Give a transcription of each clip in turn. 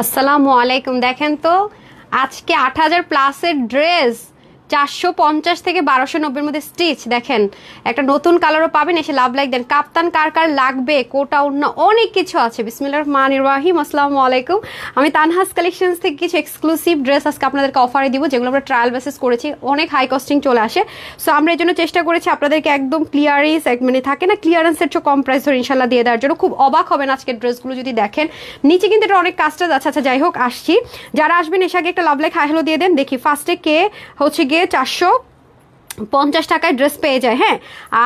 আসসালামু আলাইকুম। দেখেন তো আজকে ৮,০০০ প্লাসের ড্রেস ৪৫০ থেকে ১২৯০ মধ্যে স্টিচ। দেখেন একটা নতুন কালারও পাবেন, এসে লাভ লাইক দেন। কাপ্তান কার কার লাগবে, কোটা ওড়না অনেক কিছু আছে। বিসমিল্লাহির রহমানির রহিম। আসসালামু আলাইকুম। আমি তানহাস কালেকশনস থেকে কিছু এক্সক্লুসিভ ড্রেস আজকে আপনাদেরকে অফারে দিব, যেগুলো আমরা ট্রায়াল বেসিস করেছি। অনেক হাই কস্টিং চলে আসে, সো আমরা এই জন্য চেষ্টা করেছি আপনাদেরকে একদম ক্লিয়ারেন্স, মানে থাকে না ক্লিয়ারেন্সের চেয়ে কম প্রাইস ধরে ইনশাল্লাহ দিয়ে দেওয়ার জন্য। খুব অবাক হবেন আজকের ড্রেসগুলো যদি দেখেন। নিচে কিন্তু এটা অনেক কাজটাজ আছে। আচ্ছা যাই হোক, আসছি। যারা আসবেন এসে আগে একটা লাভ লাইক হাই হ্যালো দিয়ে দেন। দেখি ফার্স্টে কে হচ্ছে গিয়ে 450 টাকায় ড্রেস পেয়ে যায়। হ্যাঁ,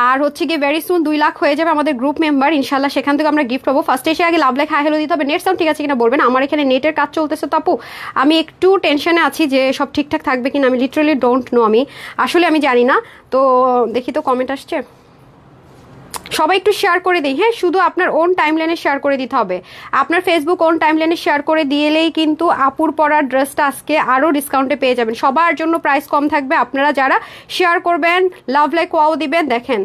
আর হচ্ছে গিয়ে ভেরি সুন 2 লাখ হয়ে যাবে আমাদের গ্রুপ মেম্বার ইনশাল্লাহ, সেখান থেকে আমরা গিফট পাবো। ফার্স্টে এসে আগে লাভ লাইক হাই হ্যালো দিতে হবে। নেট সাউন্ড ঠিক আছে কিনা বলবেন। আমার এখানে নেটের কাজ চলতেছে তো আপু, আমি একটু টেনশনে আছি যে সব ঠিকঠাক থাকবে কিনা। আমি লিটারালি ডোন্ট নো, আমি আসলে আমি জানি না। তো দেখি তো কমেন্ট আসছে, সবাই একটু শেয়ার করে দিই। হ্যাঁ, শুধু আপনার ওন টাইমলাইনে শেয়ার করে দিতে হবে। আপনার ফেসবুক ওন টাইমলাইনে শেয়ার করে দিলেই কিন্তু আপুর পরার ড্রেসটা আজকে আরও ডিসকাউন্টে পেয়ে যাবেন। সবার জন্য প্রাইস কম থাকবে। আপনারা যারা শেয়ার করবেন, লাভ লাইক ওয়াও দিবেন। দেখেন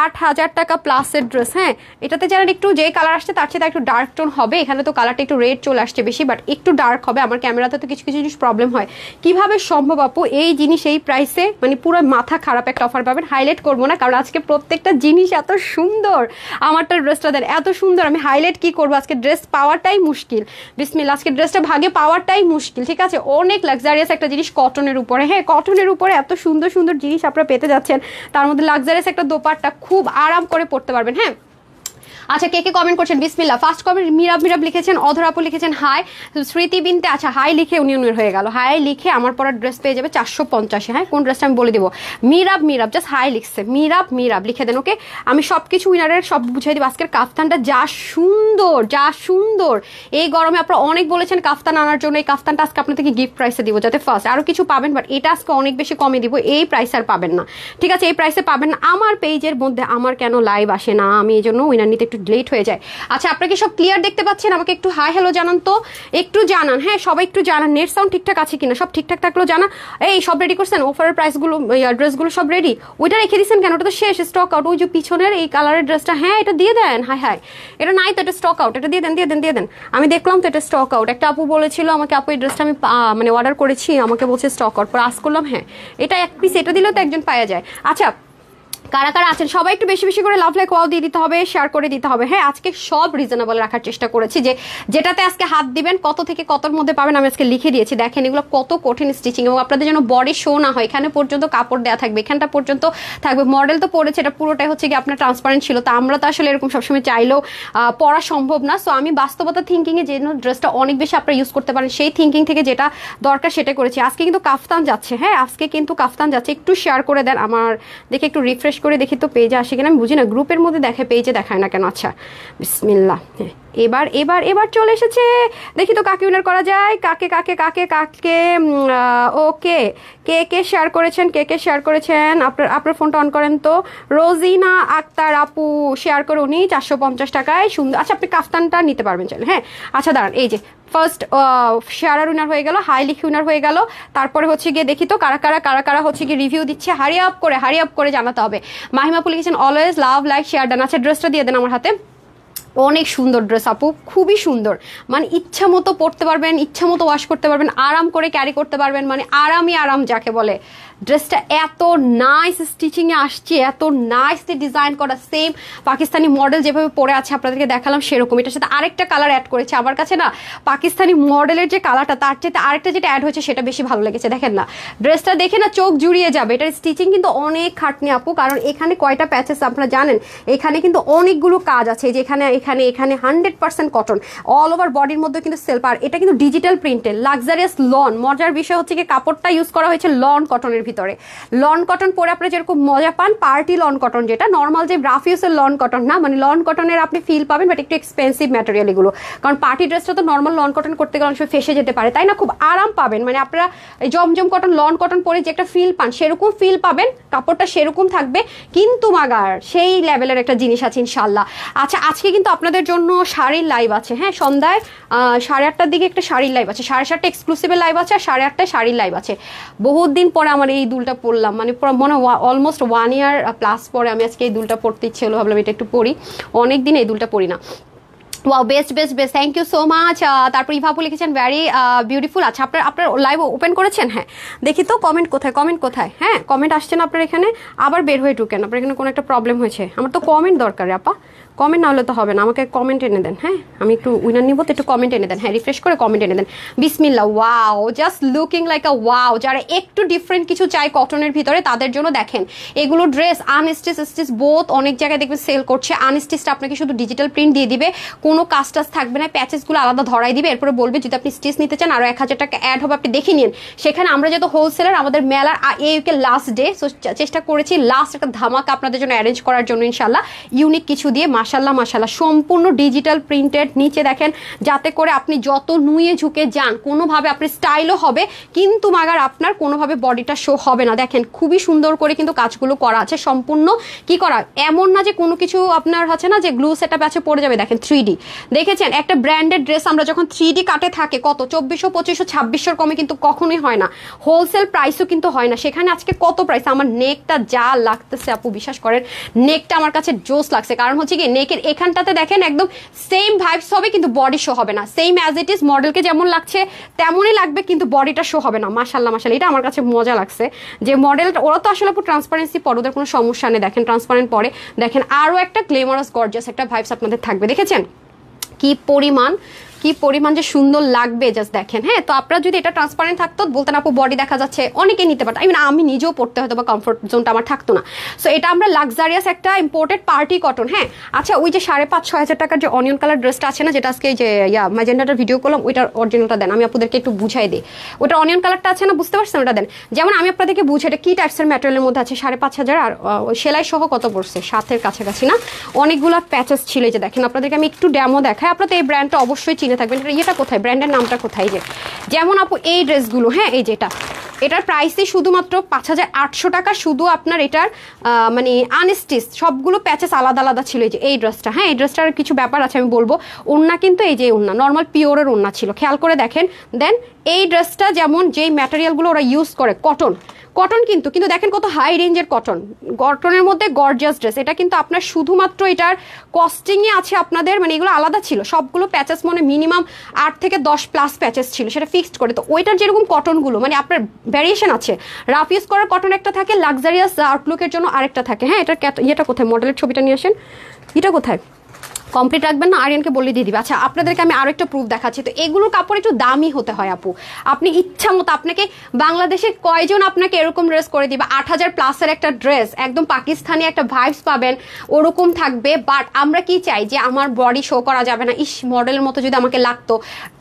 ৮,০০০ টাকা প্লাসের ড্রেস। হ্যাঁ, এটাতে যারা একটু যে কালার আসছে তার চেয়ে একটু ডার্ক টোন হবে। এখানে তো কালারটা একটু রেড চলে আসছে বেশি, বাট একটু ডার্ক হবে। আমার ক্যামেরাতে তো কিছু কিছু জিনিস প্রবলেম হয়। কিভাবে সম্ভব আপু এই জিনিস এই প্রাইসে? মানে পুরো মাথা খারাপ একটা অফার পাবেন। হাইলাইট করবো না, কারণ আজকে প্রত্যেকটা জিনিস এত সুন্দর। আমারটা ড্রেসটা দেন এত সুন্দর, আমি হাইলাইট কি করবো? আজকে ড্রেস পাওয়াটাই মুশকিল। বিসমিল্লাহ, আজকে ড্রেসটা ভাগে পাওয়াটাই মুশকিল। ঠিক আছে, অনেক লাক্সারিয়াস একটা জিনিস কটনের উপরে। হ্যাঁ, কটনের উপরে এত সুন্দর সুন্দর জিনিস আপনারা পেতে যাচ্ছেন, তার মধ্যে লাক্সারিয়াস একটা দোপাট্টা, খুব আরাম করে পড়তে পারবেন। হ্যাঁ, আচ্ছা কে কে কমেন্ট করছেন? বিসমিল্লাহ। ফার্স্ট কমেন্ট মিরাব মিরাব লিখেছেন, অধর আপু লিখেছেন হাই। স্মৃতি বিনতে, আচ্ছা হাই লিখে উনি হয়ে গেল। হাই লিখে আমার পরা ড্রেস পেয়ে যাবে 450। হ্যাঁ, কোন ড্রেসটা আমি বলে দিব। মিরাব মিরাব জাস্ট হাই লিখছে, মিরাব মিরাব লিখে দেন। ওকে, আমি সব কিছু উইনারের সব বুঝিয়ে দিব। আজকের কাফতানটা যা সুন্দর, যা সুন্দর। এই গরমে আপনারা অনেক বলেছেন কাফতান আনার জন্য। এই কাফতানটা আজকে আপনাদেরকে গিফট প্রাইসে দিব, যাতে ফার্স্ট আরও কিছু পাবেন, বাট এটা আজকে অনেক বেশি কমে দিব। এই প্রাইসে আর পাবেন না। ঠিক আছে, এই প্রাইসে পাবেন না। আমার পেজের মধ্যে আমার কেন লাইভ আসে না, আমি এই জন্য উইনার নিতে একটু লেট হয়ে যায়। আচ্ছা, আপনাকে সব ক্লিয়ার দেখতে পাচ্ছেন? আমাকে একটু হাই হ্যালো জানান তো, একটু জানান। হ্যাঁ, সবাই একটু জানান। নেট সাউন্ড ঠিকঠাক আছে কিনা, সব ঠিকঠাক থাকলেও জানান। এই সব রেডি করছেন? অফারের প্রাইসগুলো, ড্রেসগুলো সব রেডি? ওইটা রেখে দিচ্ছেন কেন? ওটা তো শেষ, স্টক আউট। ওই যে পিছনের এই কালারের ড্রেসটা, হ্যাঁ এটা দিয়ে দেন। হাই হাই, এটা নাই তো, এটা স্টক আউট। এটা দিয়ে দেন, দিয়ে দেন, দিয়ে দেন। আমি দেখলাম তো এটা স্টক আউট। একটা আপু বলেছিল আমাকে, আপু এই ড্রেসটা আমি মানে অর্ডার করেছি, আমাকে বলছে স্টক আউট। পরে আস করলাম, হ্যাঁ এটা এক পিস, এটা দিলেও তো একজন পাওয়া যায়। আচ্ছা, কারা কারা আছেন সবাই একটু বেশি বেশি করে লাভ লাইক ওয়াও দিয়ে দিতে হবে, শেয়ার করে দিতে হবে। হ্যাঁ, আজকে সব রিজনেবল রাখার চেষ্টা করেছি, যে যেটাতে আজকে হাত দিবেন কত থেকে কতর মধ্যে পাবেন আমি আজকে লিখে দিয়েছি। দেখেন এগুলো কত কঠিন স্টিচিং, এবং আপনাদের যেন বডি শো না হয়। এখানে পর্যন্ত কাপড় দেওয়া থাকবে, এখানটা পর্যন্ত থাকবে। মডেল তো পড়েছে, এটা পুরোটাই হচ্ছে কি আপনার ট্রান্সপারেন্ট ছিল। তো আমরা তো আসলে এরকম সবসময় চাইলেও পড়া সম্ভব না। সো আমি বাস্তবতা থিঙ্কিংয়ে যে ড্রেসটা অনেক বেশি আপনারা ইউজ করতে পারেন, সেই থিঙ্কিং থেকে যেটা দরকার সেটা করেছি। আজকে কিন্তু কাফতান যাচ্ছে। হ্যাঁ, আজকে কিন্তু কাফতান যাচ্ছে। একটু শেয়ার করে দেন আমার, দেখে একটু রিফ্রেশ করে দেখি তো পেজে আসে কিনা। আমি বুঝি না, গ্রুপের মধ্যে দেখে, পেজে দেখায় না কেন। আচ্ছা বিসমিল্লাহ, এবার এবার এবার চলে এসেছে। দেখি তো কাকে উইনার করা যায়, কাকে কাকে কাকে কাকে। ওকে, কে কে শেয়ার করেছেন, কে কে শেয়ার করেছেন? আপনার ফোনটা অন করেন তো। রোজিনা আক্তার আপু শেয়ার করে, উনি 450 টাকায় সুন্দর। আচ্ছা, আপনি কাফতানটা নিতে পারবেন চাইলে। হ্যাঁ, আচ্ছা দাঁড়ান, এই যে ফার্স্ট শেয়ারার উইনার হয়ে গেল, হাই লিখে উইনার হয়ে গেল। তারপরে হচ্ছে গিয়ে দেখি তো কারা কারা কারা কারা হচ্ছে গিয়ে রিভিউ দিচ্ছে। হারি আপ করে জানাতে হবে। মাহিমাপু লিখেছেন always love like share done. আচ্ছা, ড্রেসটা দিয়ে দেন আমার হাতে। অনেক সুন্দর ড্রেস আপু, খুবই সুন্দর। মানে ইচ্ছা মতো পরতে পারবেন, ইচ্ছা মতো ওয়াশ করতে পারবেন, আরাম করে ক্যারি করতে পারবেন। মানে আরামই আরাম যাকে বলে। ড্রেসটা এত নাইস স্টিচিংয়ে আসছে, এত নাইসলি ডিজাইন করা। সেম পাকিস্তানি মডেল যেভাবে পরে আছে আপনাদেরকে দেখালাম সেরকম। এটার সাথে আরেকটা কালার অ্যাড করেছে। আমার কাছে না পাকিস্তানি মডেলের যে কালারটা, তার চেয়ে আরেকটা যেটা অ্যাড হয়েছে সেটা বেশি ভালো লেগেছে। দেখেন না, ড্রেসটা দেখে না চোখ জুড়িয়ে যাবে। এটার স্টিচিং কিন্তু অনেক খাটনি আপু, কারণ এখানে কয়টা প্যাচেস আপনারা জানেন? এখানে কিন্তু অনেকগুলো কাজ আছে। যে এখানে এখানে এখানে 100% কটন, অল ওভার বডির মধ্যে কিন্তু সেলফ। আর এটা কিন্তু ডিজিটাল প্রিন্টের লাক্সারিয়াস লন। মজার বিষয় হচ্ছে কি কাপড়টা ইউজ করা হয়েছে লন কটনের ভিতরে। লন কটন পরে আপনারা যেরকম মজা পান, পার্টি লন কটন, যেটা নর্মাল যে রাফিউসের লন কটন না, মানে লন কটনের আপনি ফিল পাবেন, বাট একটু এক্সপেন্সিভ ম্যাটেরিয়াল এগুলো। কারণ পার্টি ড্রেসটা তো নর্মাল লন কটন করতে গেলে অনেক সময় ফেসে যেতে পারে, তাই না? খুব আরাম পাবেন। মানে আপনারা জমজম কটন, লন কটন পরে যে একটা ফিল পান, সেরকম ফিল পাবেন। কাপড়টা সেরকম থাকবে, কিন্তু মাগার সেই লেভেলের একটা জিনিস আছে ইনশাল্লাহ। আচ্ছা, আজকে কিন্তু আপনাদের জন্য শাড়ির লাইভ আছে। হ্যাঁ, সন্ধ্যায় 8:30টার দিকে একটা শাড়ির লাইভ আছে, 7:30 এক্সক্লুসিভের লাইভ আছে, আর 8:30টায় শাড়ির লাইভ আছে। বহুত দিন পরে আমার এই দুলটা পরলাম, মানে মনে অলমোস্ট 1 ইয়ার প্লাস পরে আমি আজকে এই দুলটা পরতে ইচ্ছে হলো, ভাবলাম এটা একটু পরি। অনেক দিন এই দুলটা পরি না। Wow, best best best, thank you so much. তারপর ইভাপু লিখেছেন ভ্যারি বিউটিফুল। আচ্ছা, আপনার লাইভ ওপেন করেছেন? হ্যাঁ, দেখি তো কমেন্ট কোথায়, কমেন্ট কোথায়? হ্যাঁ, কমেন্ট আসছেন আপনার এখানে, আবার বের হয়ে ঢুকেন। আপনার এখানে কোনো একটা প্রবলেম হয়েছে। আমার তো কমেন্ট দরকার আপা, কমেন্ট না হলে তো হবে না। আমাকে কমেন্ট এনে দেন। হ্যাঁ, আমি একটু উইনার নিব, তো একটু কমেন্ট এনে দেন। হ্যাঁ, রিফ্রেশ করে কমেন্ট এনে দেন। বিসমিল্লাহ, wow, just looking like a wow. যারা একটু ডিফারেন্ট কিছু চাই কটনের ভিতরে, তাদের জন্য দেখেন এগুলো ড্রেস আনস্টিচ স্টিচ বোথ। অনেক জায়গায় দেখবেন সেল করছে। আনস্টিচটা আপনাকে শুধু ডিজিটাল প্রিন্ট দিয়ে দিবে, কোনো কাজ টাজ থাকবে না, প্যাচেসগুলো আলাদা ধরাই দিবে। এরপরে বলবে যদি আপনি স্টিচ নিতে চান আরো 1000 টাকা অ্যাড হবে, আপনি দেখে নিন। সেখানে আমরা যেহেতু হোলসেলার, আমাদের মেলার এই উইকের লাস্ট ডে, সো চেষ্টা করেছি লাস্ট একটা ধামাকা আপনাদের জন্য অ্যারেঞ্জ করার জন্য ইনশাল্লাহ, ইউনিক কিছু দিয়ে। মাশাল্লাহ মাশাল্লাহ, সম্পূর্ণ ডিজিটাল প্রিন্টেড। নিচে দেখেন, যাতে করে আপনি যত নুয়ে ঝুঁকে যান কোনোভাবে আপনি স্টাইলও হবে, কিন্তু মাগার আপনার কোনোভাবে বডিটা শো হবে না। দেখেন খুবই সুন্দর করে কিন্তু কাজগুলো করা আছে, সম্পূর্ণ কি করা, এমন না যে কোনো কিছু আপনার হচ্ছে না যে গ্লু সেটআপ আছে পড়ে যাবে। দেখেন 3D দেখেছেন, একটা ব্র্যান্ডেড ড্রেস আমরা যখন 3D কাটে থাকে কত 2400 2500 2600 কমে কিন্তু কখনোই হয় না, হোলসেল প্রাইসও কিন্তু হয় না। সেখানে আজকে কত প্রাইস? আমার নেকটা যা লাগতেছে আপু, বিশ্বাস করেন নেকটা আমার কাছে জোস লাগছে। কারণ হচ্ছে কি, নেকের এখানটাতে দেখেন একদম সেম ভাইবস হবে, কিন্তু বডি শো হবে না। সেম অ্যাজ ইট ইজ, মডেলকে যেমন লাগছে তেমনই লাগবে, কিন্তু বডিটা শো হবে না। মাশাল্লাহ মাশাল্লাহ, এটা আমার কাছে মজা লাগছে যে মডেলটা। ওরা তো আসলে আপু ট্রান্সপারেন্সি পরে, ওদের কোনো সমস্যা নেই। দেখেন ট্রান্সপারেন্ট পরে, দেখেন আরও একটা গ্লেমারাস গর্জিয়াস একটা ভাইবস আপনাদের থাকবে। দেখেছেন কি পরিমাণ যে সুন্দর লাগবে, জাস্ট দেখেন। হ্যাঁ, তো আপনারা যদি এটা ট্রান্সপারেন্ট থাকতো, বলতেন আপু বডি দেখা যাচ্ছে, অনেকে নিতে পারতো। আমি নিজেও পড়তে হয়তো বা কমফোর্ট জোনটা আমার থাকতো না। সো এটা আমরা লাক্সারিয়াস একটা ইম্পোর্টেড পার্টি কটন। হ্যাঁ, আচ্ছা, ওই যে 5,500-6,000 টাকার যে অনিয়ন কালার ড্রেসটা আছে না, যেটা আজকে যে ম্যাজেন্ডাটার ভিডিও করলাম, ওইটার অরিজিনালটা দেন, আমি আপনাদেরকে একটু বুঝাই দিই। ওইটা অনিয়ন কালারটা আছে না, বুঝতে পারছেন? ওটা দেন। যেমন আমি আপনাদেরকে বুঝাই, এটা কি টাইপসের ম্যাটেরিয়ালের মধ্যে আছে। 5,500, আর সেলাই সহ কত পড়ছে? 7,000 কাছাকাছি না? অনেকগুলো প্যাচেস ছিল। যে দেখেন, আপনাদেরকে আমি একটু ডেমো দেখাই। আপনারা এই ব্র্যান্ডটা অবশ্যই চিনে থাকবেন। এটা কোথায়, ব্র্যান্ডের নামটা কোথায়? যে যেমন আপু এই ড্রেসগুলো, হ্যাঁ, এই যেটা, এটার প্রাইসই শুধুমাত্র 5,800 টাকা। শুধু আপনার এটার মানে আনস্টিচ সবগুলো প্যাচেস আলাদা আলাদা ছিল। এই যে এই ড্রেসটা, হ্যাঁ, এই ড্রেসটার কিছু ব্যাপার আছে আমি বলবো। ওড়না কিন্তু এই যে ওড়না নর্মাল পিওরের ওড়না ছিল, খেয়াল করে দেখেন। দেন এই ড্রেসটা যেমন যেই ম্যাটেরিয়ালগুলো ওরা ইউজ করে, কটন কিন্তু দেখেন কত হাই রেঞ্জের কটনের মধ্যে গর্জিয়াস ড্রেস। এটা কিন্তু আপনার শুধুমাত্র এটার কস্টিংয়ে আছে আপনাদের, মানে এগুলো আলাদা ছিল সবগুলো প্যাচেস, মানে মিনিমাম 8 থেকে 10 প্লাস প্যাচেস ছিল, সেটা ফিক্সড করে। তো ওইটার যেরকম কটনগুলো মানে আপনার ভ্যারিয়েশন আছে, রাফ ইউজ করার কটন একটা থাকে, লাক্সারিয়াস আউটলুকের জন্য আরেকটা থাকে। হ্যাঁ, এটা কোথায়, মডেলের ছবিটা নিয়ে আসেন, এটা কোথায়? কমপ্লিট রাখবেন না, আরিয়ানকে বলে দিয়ে দিবে। আচ্ছা, আপনাদেরকে আমি আরো একটা প্রুফ দেখাচ্ছি। তো এগুলোর কাপড় একটু দামি হতে হয় আপু, আপনি ইচ্ছা মতো, আপনাকে বাংলাদেশে কয়জন আপনাকে এরকম ড্রেস করে দিবে? 8,000 প্লাসের একটা ড্রেস, একদম পাকিস্তানি একটা ভাইবস পাবেন, ওরকম থাকবে। বাট আমরা কি চাই যে আমার বডি শো করা যাবে না, ইস মডেলের মতো যদি আমাকে লাগতো,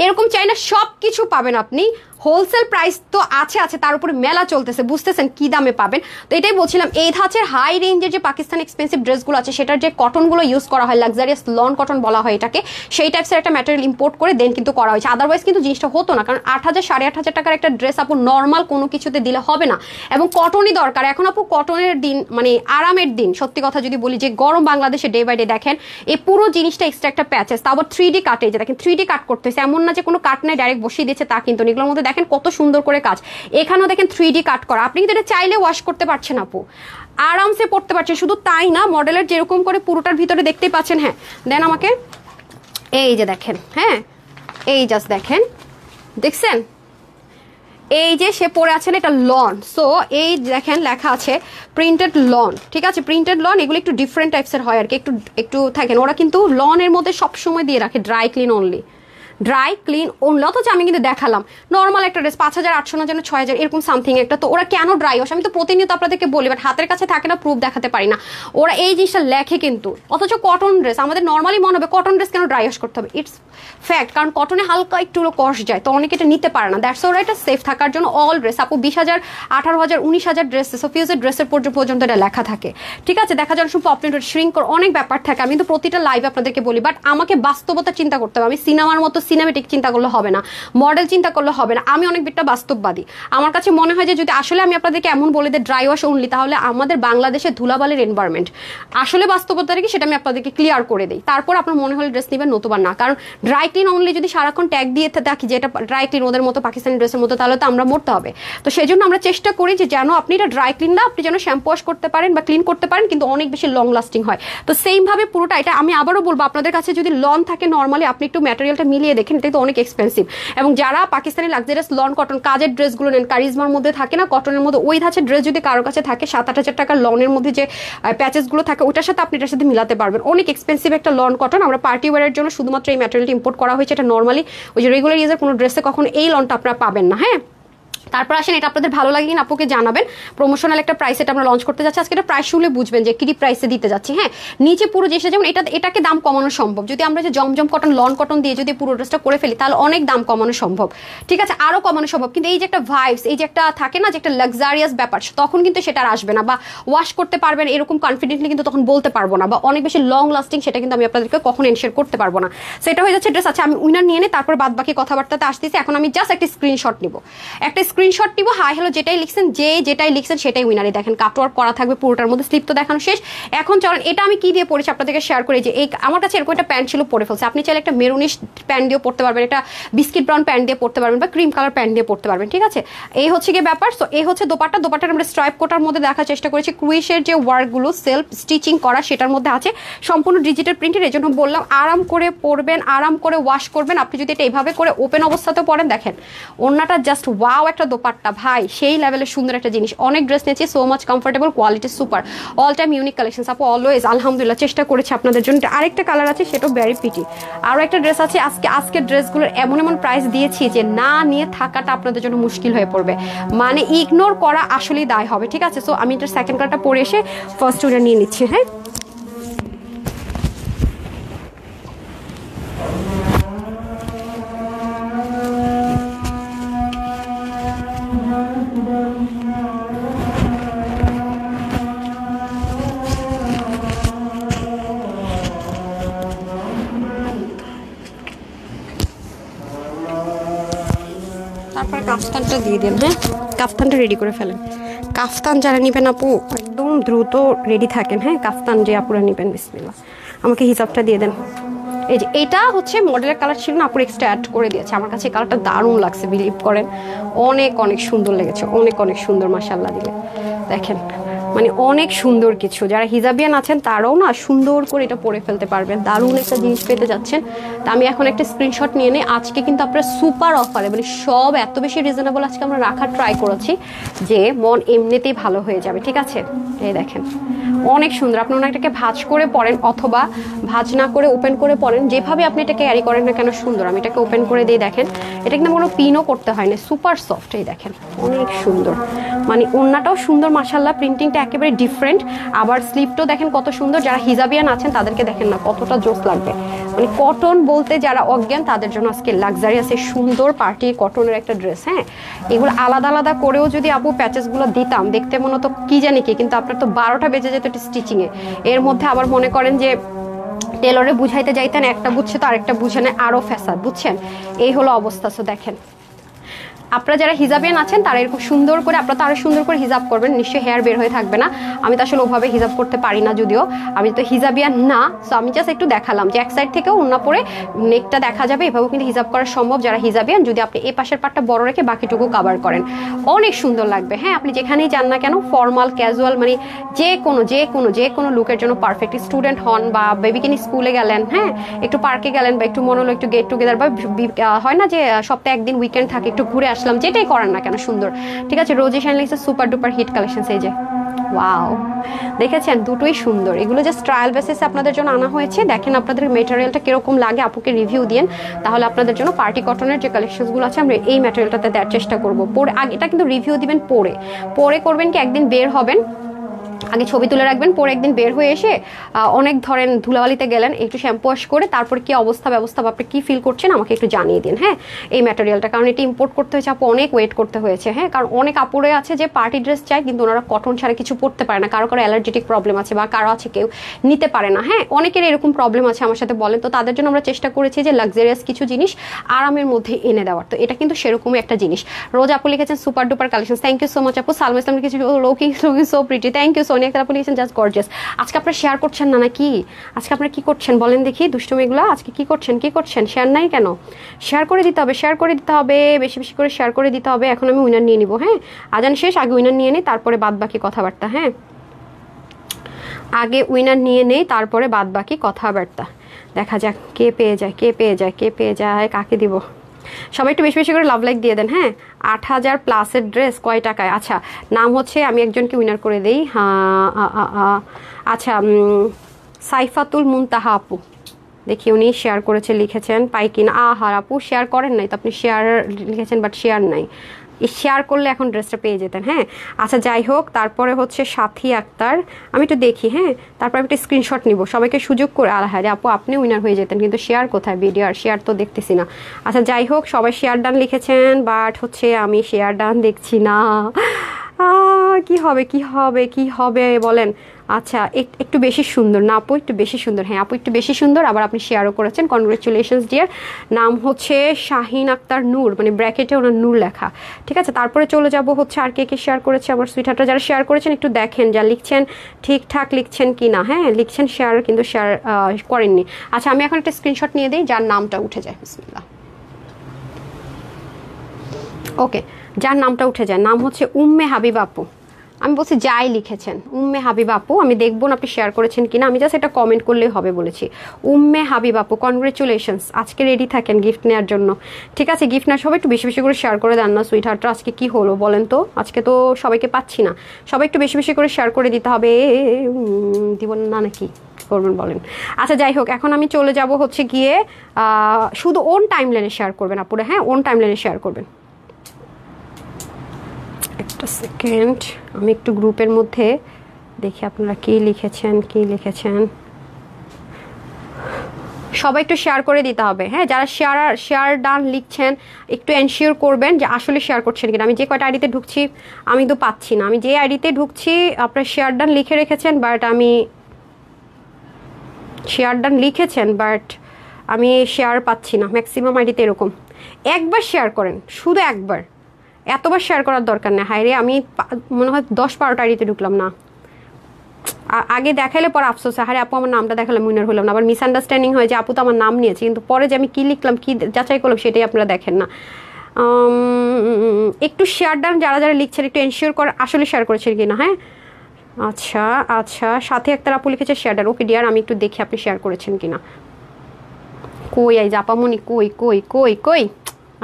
এরকম চাই না। সব কিছু পাবেন আপনি হোলসেল প্রাইস তো আছে, তার উপরে মেলা চলতেছে, বুঝতেছেন কি দামে পাবেন। তো এটাই বলছিলাম, এই ধাঁচের হাই রেঞ্জের যে পাকিস্তান এক্সপেন্সিভ ড্রেসগুলো আছে, সেটার যে কটনগুলো ইউজ করা হয়, লাক্সারিয়াস লন কটন বলা হয় এটাকে, সেই টাইপসের একটা ম্যাটেরিয়াল ইম্পোর্ট করে দেন কিন্তু করা হয়েছে। আদারওয়াইজ কিন্তু জিনিসটা হতো না, কারণ 8,000 8,500 টাকার একটা ড্রেস আপু নর্মাল কোনো কিছুতে দিলে হবে না, এবং কটনই দরকার। এখন আপু কটনের দিন, মানে আরামের দিন। সত্যি কথা যদি বলি, যে গরম বাংলাদেশে ডে বাই ডে দেখেন এই পুরো জিনিসটা এক্সট্রা একটা প্যাচেস, তা আবার 3D কাটে। যে দেখেন 3D কাট করতেছে, এমন না যে কোনো কাট নাই ডাইরেক্ট বসিয়ে দিচ্ছে, তা কিন্তু এগুলোর মধ্যে দেখেন কত সুন্দর করে কাজ। এখানেও দেখেন 3D কাট করা। আপনি কিন্তু এটা চাইলে ওয়াশ করতে পারছেন আপু, আরামসে পড়তে পারছেন। শুধু তাই না, মডেলের যেরকম করে পুরোটার ভিতরে দেখতেই পাচ্ছেন। হ্যাঁ, দেন আমাকে এই যে দেখেন, হ্যাঁ, এই জাস্ট দেখেন, দেখছেন এই যে সে পরে আছেন, এটা লন। সো এই দেখেন লেখা আছে প্রিন্টেড লন, ঠিক আছে, প্রিন্টেড লন। এগুলো একটু ডিফারেন্ট টাইপসের হয় আর কি, একটু থাকেন। ওরা কিন্তু লনের মধ্যে সবসময় দিয়ে রাখে dry clean only, dry clean only. অথচ আমি কিন্তু দেখালাম নর্মাল একটা ড্রেস 5,800 না যেন 6,000 এরকম সামথিং একটা। তো ওরা কেন ড্রাই ওয়াশ, আমি তো প্রতিনিয়ত আপনাদেরকে বলি, বাট হাতের কাছে থাকে না, প্রুফ দেখাতে পারি না। ওরা এই জিনিসটা লেখে কিন্তু, অথচ কটন ড্রেস আমাদের নর্মালি মনে হবে কটন ড্রেস কেন ড্রাই ওয়াশ করতে হবে। ইটস ফ্যাক্ট, কারণ কটনে হালকা একটু কষ যায়, তো অনেকে এটা নিতে পারে না। দ্যাটস ওরা এটা সেফ থাকার জন্য অল ড্রেস আপু 20,000 18,000 19,000 ড্রেস, সফিউজের ড্রেসের পর্যন্ত এটা লেখা থাকে, ঠিক আছে। দেখা যায় শুধু পপলিন শ্রিঙ্ক অনেক ব্যাপার থাকে। আমি তো প্রতিটা লাইভ আপনাদেরকে বলি, বাট আমাকে বাস্তবতা চিন্তা করতে হবে। আমি সিনেমার মতো সিনেমেটিক চিন্তা করলে হবে না, মডেল চিন্তা করলে হবে না। আমি অনেক বেটা বাস্তববাদী। আমার কাছে মনে হয় যে যদি আসলে আমি আপনাদেরকে এমন বলে দিই ড্রাই ওয়াশ অনলি, তাহলে আমাদের বাংলাদেশে ধুলাবালির এনভায়রনমেন্ট আসলে বাস্তবতা কি সেটা আমি আপনাদেরকে ক্লিয়ার করে দিই। তারপর আপনার মনে হলে ড্রেস নেবেন, নতুবা না। কারণ ড্রাই ক্লিন অনলি যদি সারাক্ষণ ট্যাগ দিয়ে থাকি যে এটা ড্রাই ক্লিন ওদের মতো পাকিস্তানি ড্রেসের মতো, তাহলে তো আমরা মরতে হবে। তো সেই জন্য আমরা চেষ্টা করি যে যেন আপনি এটা ড্রাই ক্লিন না, আপনি যেন শ্যাম্পু ওয়াশ করতে পারেন বা ক্লিন করতে পারেন, কিন্তু অনেক বেশি লং লাস্টিং হয়। তো সেম ভাবে পুরোটা এটা আমি আবারও বলবো, আপনাদের কাছে যদি লন থাকে নর্মালি আপনি একটু ম্যাটেরিয়ালটা মিলিয়ে দেখেন, এটা তো অনেক এক্সপেন্সিভ। এবং যারা পাকিস্তানি লাক্সারিয়াস লন কটন কাজের ড্রেসগুলো নেন, কারিজমার মধ্যে থাকে না, কটনের মধ্যে ওই ধাঁচের ড্রেস যদি কারোর কাছে থাকে 7-8 হাজার টাকার লনের মধ্যে যে প্যাচেসগুলো থাকে ওটার সাথে আপনি এটার সাথে মিলাতে পারবেন। অনেক এক্সপেন্সিভ একটা লন কটন, আমরা পার্টি ওয়ারের জন্য শুধুমাত্র এই ম্যাটেরিয়ালটি ইম্পোর্ট করা হয়েছে। এটা নর্মালি ওই যে রেগুলার ইউজের কোনো ড্রেসে কখনো এই লনটা আপনারা পাবেন না। হ্যাঁ, তারপর আসেন এটা আপনাদের ভালো লাগে কিনা আপুকে জানাবেন। প্রমোশনাল একটা প্রাইস এটা আমরা লঞ্চ করতে যাচ্ছি আজকে। এটা প্রাইস শুনলে বুঝবেন যে কি প্রাইসে দিতে যাচ্ছি। হ্যাঁ, নিচে পুরো জিনিসটা যেমন এটাকে দাম কমানো সম্ভব। যদি আমরা যে জমজম কটন লন কটন দিয়ে যদি পুরো ড্রেসটা করে ফেলি তাহলে অনেক দাম কমানো সম্ভব, ঠিক আছে, আরো কমানো সম্ভব। কিন্তু এই যে একটা ভাইবস, এই যে একটা থাকে না যে একটা লাক্সারিয়াস ব্যাপার, তখন কিন্তু সেটা আর আসবে না, বা ওয়াশ করতে পারবেন এরকম কনফিডেন্টলি কিন্তু তখন বলতে পারবো না, বা অনেক বেশি লং লাস্টিং সেটা কিন্তু আমি আপনাদেরকে কখনো এনশিওর করতে পারবো না। সেটা হয়ে যাচ্ছে ড্রেস। আচ্ছা, আমি উইনার নিয়ে নিই, তারপর বাদ বাকি কথাবার্তাতে আসতেছি। এখন আমি জাস্ট একটা স্ক্রিনশট নিব, হাই হ্যালো যেটাই লিখছেন, যেটাই লিখছেন সেটাই উইনারই। দেখেন কাটওয়ার্ক করা থাকবে পুরোটার মধ্যে, স্লিপ তো দেখানো শেষ। এখন চলেন এটা আমি কি দিয়ে পরেছি আপনাদেরকে শেয়ার করি। যে এই আমার কাছে এরকম একটা প্যান্ট ছিল, পরে ফেলছে। আপনি চাইলে একটা মেরুনিশ প্যান্ট দিয়ে পড়তে পারবেন, একটা বিস্কিট ব্রাউন প্যান্ট দিয়ে পড়তে পারবেন, বা ক্রিম কালার প্যান্ট দিয়ে পড়তে পারবেন, ঠিক আছে। এই হচ্ছে গিয়ে ব্যাপার। সো এই হচ্ছে দোপাট্টার আমরা স্ট্রাইপ কোটার মধ্যে দেখার চেষ্টা করেছি। ক্রুইশের যে ওয়ার্কগুলো সেলফ স্টিচিং করা সেটার মধ্যে আছে, সম্পূর্ণ ডিজিটাল প্রিন্টের। এই জন্য বললাম আরাম করে পরবেন, আরাম করে ওয়াশ করবেন। আপনি যদি এটা এইভাবে করে ওপেন অবস্থাতেও পরেন, দেখেন ওড়নাটা জাস্ট ওয়াও একটা দোপাট্টা ভাই, সেই লেভেলের সুন্দর একটা জিনিস। অনেক ড্রেস নিয়েছি, so much comfortable, quality super, all time unique collection. আপু অলওয়েজ আলহামদুলিল্লাহ চেষ্টা করেছি আপনাদের জন্য। আরেকটা কালার আছে সেটাও ভেরি প্রিটি। আরও একটা ড্রেস আছে। আজকে ড্রেসগুলোর এমন প্রাইস দিয়েছি যে না নিয়ে থাকাটা আপনাদের জন্য মুশকিল হয়ে পড়বে, মানে ইগনোর করা আসলেই দায় হবে, ঠিক আছে। সো আমি এটা সেকেন্ড কালারটা পরে এসে ফার্স্ট ওটা নিয়ে নিচ্ছি। হ্যাঁ, তারপরে কাফতানটা দিয়ে দেন। হ্যাঁ, কাফতানটা রেডি করে ফেলেন। কাফতান যারা নেবেন আপু একদম দ্রুত রেডি থাকেন। হ্যাঁ, কাফতান যে আপুরা নেবেন, বিসমিল্লাহ আমাকে হিসাবটা দিয়ে দেন। এই যে এটা হচ্ছে মডেলের কালার ছিল না, আপুর এক্সট্রা অ্যাড করে দিয়েছে। আমার কাছে কালারটা দারুণ লাগছে, বিলিভ করেন, অনেক সুন্দর লেগেছে, অনেক সুন্দর মাশাআল্লাহ দিলে। দেখেন মানে অনেক সুন্দর কিছু। যারা হিজাবিয়ান আছেন তারাও না সুন্দর করে এটা পরে ফেলতে পারবেন, দারুণ একটা জিনিস পেতে যাচ্ছেন। তা আমি এখন একটা স্ক্রিনশট নিয়ে নিই। আজকে কিন্তু আপনারা সুপার অফারে, মানে সব এত বেশি রিজনেবল আজকে আমরা রাখার ট্রাই করেছি যে মন এমনিতেই ভালো হয়ে যাবে, ঠিক আছে। এই দেখেন অনেক সুন্দর। আপনি ওনাটাকে ভাঁজ করে পরেন অথবা ভাঁজ না করে ওপেন করে পরেন, যেভাবে আপনি এটা ক্যারি করেন না কেন সুন্দর। আমি এটাকে ওপেন করে দিয়ে দেখেন, এটা কিন্তু কোনো পিনও করতে হয় না, সুপার সফট। এই দেখেন অনেক সুন্দর, মানে ওড়নাটাও সুন্দর মাশাআল্লাহ, প্রিন্টিংটা একেবারে ডিফারেন্ট। আবার স্লিপটাও দেখেন কত সুন্দর। যারা হিজাবিয়ান আছেন তাদেরকে দেখেন না কতটা জোস লাগবে। মানে কটন বলতে যারা অজ্ঞান তাদের জন্য আজকে লাক্সারিয়াস এই সুন্দর পার্টি কটনের একটা ড্রেস। হ্যাঁ, এগুলো আলাদা আলাদা করেও যদি আপু প্যাচেসগুলো দিতাম দেখতে মনে হতো কি জানি কি, কিন্তু আপনার তো 12টা বেজে যেত স্টিচিংয়ে। এর মধ্যে আবার মনে করেন যে টেলরে বুঝাইতে যাইতেন, একটা বুঝছে তো আরেকটা বুঝে নেয়, আরও ফ্যাসাদ, বুঝছেন, এই হলো অবস্থা। সো দেখেন আপনারা যারা হিজাবিয়ান আছেন তারা এরকম সুন্দর করে, আপনারা তো আরো সুন্দর করে হিজাব করবেন, নিশ্চয়ই হেয়ার বের হয়ে থাকবে না। আমি তো আসলে ওভাবে হিজাব করতে পারি না, যদিও আমি তো হিজাবিয়ান না। সো আমি জাস্ট একটু দেখালাম যে এক সাইড থেকেও ওড়না পরে নেকটা দেখা যাবে, এভাবেও কিন্তু হিজাব করা সম্ভব যারা হিজাবিয়ান, যদি আপনি এই পাশের পাটটা বড় রেখে বাকিটুকু কভার করেন, অনেক সুন্দর লাগবে। হ্যাঁ, আপনি যেখানেই যান না কেন, ফর্মাল ক্যাজুয়াল মানে যে কোনো লুকের জন্য পারফেক্ট। স্টুডেন্ট হন বা বেবিকে নিয়ে স্কুলে গেলেন, হ্যাঁ একটু পার্কে গেলেন, বা একটু মনে হলো একটু গেট টুগেদার, বা হয় না যে সপ্তাহে একদিন উইকেন্ড থাকে একটু ঘুরে আসলাম, যেটাই করেন না কেন সুন্দর, ঠিক আছে। রোজি শাইন লিখছে সুপার ডুপার হিট কালেকশন। এই যে ওয়াও, দেখেছেন দুটোই সুন্দর। এগুলো জাস্ট ট্রায়াল বেসিসে আপনাদের জন্য আনা হয়েছে। দেখেন আপনাদের মেটেরিয়ালটা কিরকম লাগে, আপুকে রিভিউ দিন, তাহলে আপনাদের জন্য পার্টি কটনের যে কালেকশনগুলো আছে আমরা এই ম্যাটেরিয়ালটাতে দেওয়ার চেষ্টা করবো। পরে আগে এটা কিন্তু রিভিউ দিবেন, পরে করবেন কি একদিন বের হবেন আগে ছবি তুলে রাখবেন, পরে একদিন বের হয়ে এসে অনেক ধরেন ধুলাবালিতে গেলেন, একটু শ্যাম্পু ওয়াশ করে তারপর কি অবস্থা ব্যবস্থা আপনি কি ফিল করছেন আমাকে একটু জানিয়ে দিন। হ্যাঁ, এই ম্যাটেরিয়ালটা, কারণ এটি ইম্পোর্ট করতে হয়েছে আপু, অনেক ওয়েট করতে হয়েছে। হ্যাঁ, কারণ অনেক আপুরে আছে যে পার্টি ড্রেস চাই কিন্তু ওনারা কটন ছাড়া কিছু পরতে পারে না, কারো কারো অ্যালার্জেটিক প্রবলেম আছে বা কারো আছে কেউ নিতে পারে না। হ্যাঁ, অনেকের এরকম প্রবলেম আছে আমার সাথে বলেন, তো তাদের জন্য আমরা চেষ্টা করেছি যে লাক্সারিয়াস কিছু জিনিস আরামের মধ্যে এনে দেওয়ার। তো এটা কিন্তু সেরকমই একটা জিনিস। রোজ আপু লিখেছেন super duper collection, thank you so much আপু। সালমা ইসলাম লিখেছেন looking so pretty, thank you. Sonia Akter আপু লিখেছেন জাস্ট গর্জিয়াস। আজকে আপনারা শেয়ার করছেন না নাকি? আজকে আপনারা কি করছেন বলেন দেখি, দুষ্টুমিগুলো আজকে কি করছেন শেয়ার নাই কেন? শেয়ার করে দিতে হবে, শেয়ার করে দিতে হবে, বেশি বেশি করে শেয়ার করে দিতে হবে। এখন আমি উইনার নিয়ে নিব। হ্যাঁ, আজান শেষ, আগে উইনার নিয়ে নিই তারপরে বাদ বাকি কথাবার্তা। হ্যাঁ, আগে উইনার নিয়ে নেই তারপরে বাদ বাকি কথাবার্তা। দেখা যাক কে পেয়ে যায়, কে পেয়ে যায়, কে পেয়ে যায়, কাকে দিব। সবাই একটু বেশি বেশি করে লাভ লাইক দিয়ে দেন। হ্যাঁ, 8000 প্লাসের ড্রেস কয় টাকায়? আচ্ছা, নাম হচ্ছে, আমি একজনকে উইনার করে দিই। আচ্ছা, সাইফাতুল মুনতাহা আপু, দেখি উনি শেয়ার করেছে, লিখেছেন পাই কিনা। আহার আপু শেয়ার করেন নাই তো, আপনি শেয়ার লিখেছেন বাট শেয়ার নাই। শেয়ার করলে এখন ড্রেসটা পেয়ে যেতেন। হ্যাঁ, আচ্ছা যাই হোক, তারপরে হচ্ছে সাথী আক্তার, আমি একটু দেখি। হ্যাঁ, তারপর আমি একটা স্ক্রিনশট নিব, সবাইকে সুযোগ করে। আরে আপু আপনি উইনার হয়ে যেতেন, কিন্তু শেয়ার কোথায়? ভিডিও আর শেয়ার তো দেখতেছি না। আচ্ছা যাই হোক, সবাই শেয়ার ডান লিখেছেন বাট হচ্ছে আমি শেয়ার ডান দেখছি না। কি হবে কি হবে কি হবে বলেন? আচ্ছা, একটু বেশি সুন্দর না আপু? একটু বেশি সুন্দর। হ্যাঁ আপু একটু বেশি সুন্দর, আবার আপনি শেয়ারও করেছেন, কনগ্রেচুলেশনস ডিয়ার। নাম হচ্ছে শাহিন আক্তার নূর, মানে ব্র্যাকেটে ওনার নূর লেখা। ঠিক আছে, তারপরে চলে যাব হচ্ছে আর কে কে শেয়ার করেছে আমার সুইটহার্টরা। যারা শেয়ার করেছেন একটু দেখেন, যা লিখছেন ঠিকঠাক লিখছেন কি না। হ্যাঁ লিখছেন শেয়ার, কিন্তু শেয়ার করেননি। আচ্ছা, আমি এখন একটা স্ক্রিনশট নিয়ে দিই যার নামটা উঠে যায়। বিসমিল্লাহ। ওকে, যার নামটা উঠে যায়, নাম হচ্ছে উম্মে হাবিব আপু। আমি বলছি যাই লিখেছেন উম্মে হাবিব আপু, আমি দেখবো না আপনি শেয়ার করেছেন কিনা, আমি জাস্ট এটা কমেন্ট করলেই হবে বলেছি। উম্মে হাবিব আপু, কনগ্রেচুলেশনস। আজকে রেডি থাকেন গিফট নেওয়ার জন্য। ঠিক আছে, গিফট নেওয়ার সবাই একটু বেশি বেশি করে শেয়ার করে দেন না সুইটহার্টরা। আজকে কি হলো বলেন তো? আজকে তো সবাইকে পাচ্ছি না, সবাই একটু বেশি বেশি করে শেয়ার করে দিতে হবে। দিব না নাকি করবেন বলেন? আচ্ছা যাই হোক, এখন আমি চলে যাব হচ্ছে গিয়ে শুধু ওন টাইম লাইনে শেয়ার করবেন আপুরা। হ্যাঁ, ওন টাইম লাইনে শেয়ার করবেন। একটা সেকেন্ড, আমি একটু গ্রুপের মধ্যে দেখি আপনারা কি লিখেছেন কি লিখেছেন। সবাই একটু শেয়ার করে দিতে হবে। হ্যাঁ, যারা শেয়ার ডান লিখছেন একটু এনশিওর করবেন যে আসলে শেয়ার করছেন কিনা। আমি যে কয়টা আইডিতে ঢুকছি আমি তো পাচ্ছি না। আমি যে আইডিতে ঢুকছি আপনারা শেয়ার ডান লিখে রেখেছেন, বাট আমি শেয়ার ডান লিখেছেন বাট আমি শেয়ার পাচ্ছি না। ম্যাক্সিমাম আইডিতে এরকম। একবার শেয়ার করেন, শুধু একবার, এতবার শেয়ার করার দরকার নেই। হায় রে, আমি মনে হয় 10-12টা আইডিতে ঢুকলাম না। আগে দেখাইলে পরে আফসোস, হারে আপু আমার নামটা দেখালাম উইনার হলাম না, আবার মিসআন্ডারস্ট্যান্ডিং হয় যে আপু তো আমার নাম নিয়েছে, কিন্তু পরে যে আমি কি লিখলাম কি যাচাই করলাম সেটাই আপনারা দেখেন না। একটু শেয়ার ডান যারা যারা লিখছেন একটু এনশিওর কর আসলে শেয়ার করেছেন কিনা। হ্যাঁ, আচ্ছা আচ্ছা, সাথে একটা আপু লিখেছে শেয়ার ডান। ওকে ডিয়ার, আমি একটু দেখি আপনি শেয়ার করেছেন কিনা। কই এই জাপামনি, কই কই কই কই?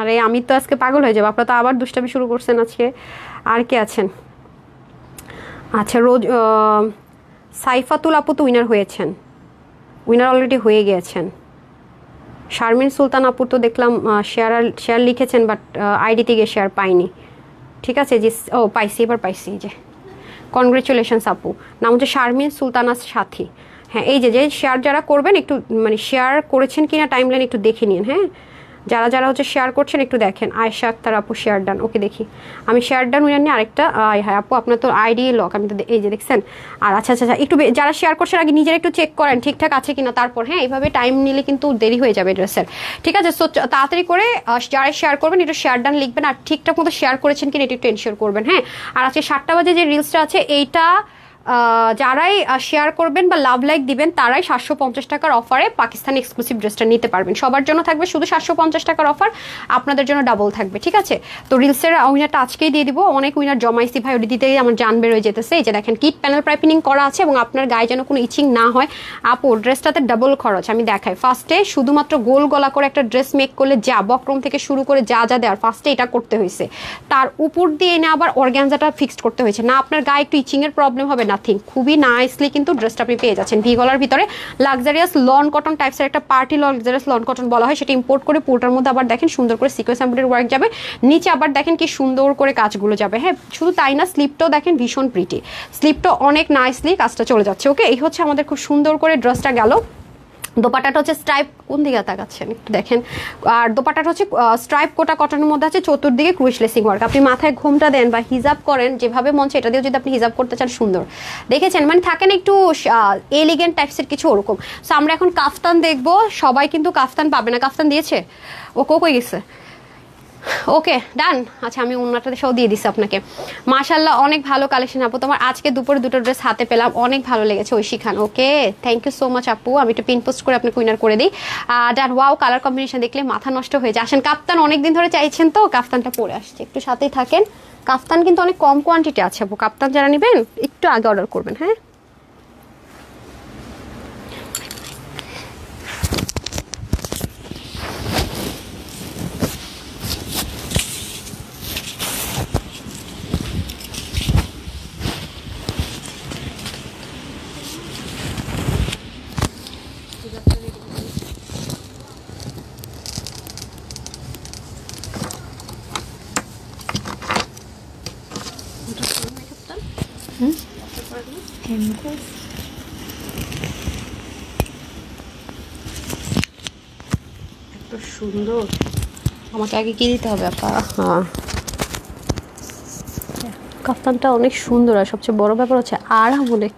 আরে আমি তো আজকে পাগল হয়ে যাবো, আপনারা তো আবার দুষ্টামি শুরু করছেন আজকে। আর কে আছেন? আচ্ছা, রোজ সাইফাতুল আপু তো উইনার হয়েছেন, উইনার অলরেডি হয়ে গিয়েছেন। শারমিন সুলতান আপু তো দেখলাম শেয়ার লিখেছেন বাট আইডিতে গিয়ে শেয়ার পাইনি। ঠিক আছে জি, ও পাইছি, এবার পাইছি। যে কনগ্রেচুলেশনস আপু, নাম হচ্ছে শারমিন সুলতানার সাথী। হ্যাঁ, এই যে শেয়ার যারা করবেন একটু মানে শেয়ার করেছেন কিনা টাইম লাইন একটু দেখে নিন। হ্যাঁ, যারা যারা হচ্ছে শেয়ার করছেন একটু দেখেন। আয়েশা আক্তার আপু শেয়ার ডান। ওকে দেখি, আমি শেয়ার ডান উইনার নিয়ে আরেকটা। হ্যাঁ আপু আপনার তো আইডি লক, আমি তো এই যে দেখছেন। আর আচ্ছা আচ্ছা, একটু যারা শেয়ার করছেন আগে নিজেরা একটু চেক করেন ঠিকঠাক আছে কিনা, তারপর হ্যাঁ এইভাবে টাইম নিলে কিন্তু দেরি হয়ে যাবে ড্রেসের। ঠিক আছে, সো তাড়াতাড়ি করে যারা শেয়ার করবেন একটু শেয়ার ডান লিখবেন, আর ঠিকঠাক মতো শেয়ার করেছেন কিনা এটা একটু এনশিওর করবেন। হ্যাঁ, আর আজকে 7টা বাজে যে রিলসটা আছে এইটা যারাই শেয়ার করবেন বা লাভ লাইক দিবেন তারাই 750 টাকার অফারে পাকিস্তানি এক্সক্লুসিভ ড্রেসটা নিতে পারবেন। সবার জন্য থাকবে শুধু 750 টাকার অফার, আপনাদের জন্য ডাবল থাকবে। ঠিক আছে, তো রিলসের উইনারটা আজকেই দিয়ে দিব। অনেক উইনার জমাইছি ভাই, ওটি দিতেই আমার জান বের হয়ে যেতেছে। এই যে দেখেন কিট প্যানেল পাইপিনিং করা আছে এবং আপনার গায়ে যেন কোনো ইচিং না হয়। আপু ড্রেসটাতে ডাবল খরচ, আমি দেখাই। ফার্স্টে শুধুমাত্র গোল গলা করে একটা ড্রেস মেক করলে যা বক্রম থেকে শুরু করে যা যা দেওয়ার ফার্স্টে এটা করতে হয়েছে, তার উপর দিয়ে এনে আবার অর্গ্যানজাটা ফিক্সড করতে হয়েছে। না আপনার গায়ে একটু ইচিংয়ের প্রবলেম হবে, না নাথিং। খুবই নাইসলি কিন্তু ড্রেসটা আপনি পেয়ে যাচ্ছেন ভি গলার ভিতরে। লাক্সারিয়াস লন কটন টাইপসের একটা পার্টি লাক্সারিয়াস লন কটন বলা হয়, সেটা ইম্পোর্ট করে পুরোটার মধ্যে আবার দেখেন সুন্দর করে সিকোয়েন্স এমব্রয়ডারি ওয়ার্ক যাবে, নিচে আবার দেখেন কি সুন্দর করে কাজগুলো যাবে। হ্যাঁ, শুধু তাই না, স্লিপটাও দেখেন ভীষণ প্রিটি, স্লিপটা অনেক নাইসলি কাজটা চলে যাচ্ছে। ওকে, এই হচ্ছে আমাদের খুব সুন্দর করে ড্রেসটা গেল। দোপাটাটা হচ্ছে স্ট্রাইপ, কোন দিকে তাকাচ্ছেন একটু দেখেন, আর দোপাটাটা হচ্ছে স্ট্রাইপ কোটা কটনের মধ্যে আছে, চতুর্দিকে ক্রুশ লেসিং ওয়ার্ক। আপনি মাথায় ঘোমটা দেন বা হিজাব করেন যেভাবে মন চায়, এটা দিয়ে যদি আপনি হিজাব করতে চান সুন্দর দেখেছেন, মানে থাকেন একটু এলিগেন্ট টাইপসের কিছু ওরকম। সো আমরা এখন কাফতান দেখবো, সবাই কিন্তু কাফতান পাবে না। কাফতান দিয়েছে ও কই গেছে? ওকে ডান। আচ্ছা, আমি অন্যটা সব দিয়ে দিচ্ছি আপনাকে। মাশাল্লাহ, অনেক ভালো কালেকশন আপু, তোমার আজকে দুপুরে দুটো ড্রেস হাতে পেলাম, অনেক ভালো লেগেছে ঐশী খান। ওকে, থ্যাংক ইউ সো মাচ আপু। আমি একটু পিন পোস্ট করে আপনাকে উইনার করে দিই। ডান, ওয়াও, কালার কম্বিনেশন দেখলে মাথা নষ্ট হয়ে যায়। আসেন, কাফতান অনেকদিন ধরে চাইছেন তো, কাফতানটা পরে আসছে, একটু সাথেই থাকেন। কাফতান কিন্তু অনেক কম কোয়ান্টিটি আছে আপু, কাফতান যারা নেবেন একটু আগে অর্ডার করবেন। হ্যাঁ, সুন্দর। আমাকে আগে কি দিতে হবে আপা? হ্যাঁ, কাফতানটা অনেক সুন্দর, আর সবচেয়ে বড় ব্যাপার হচ্ছে আরাম অনেক।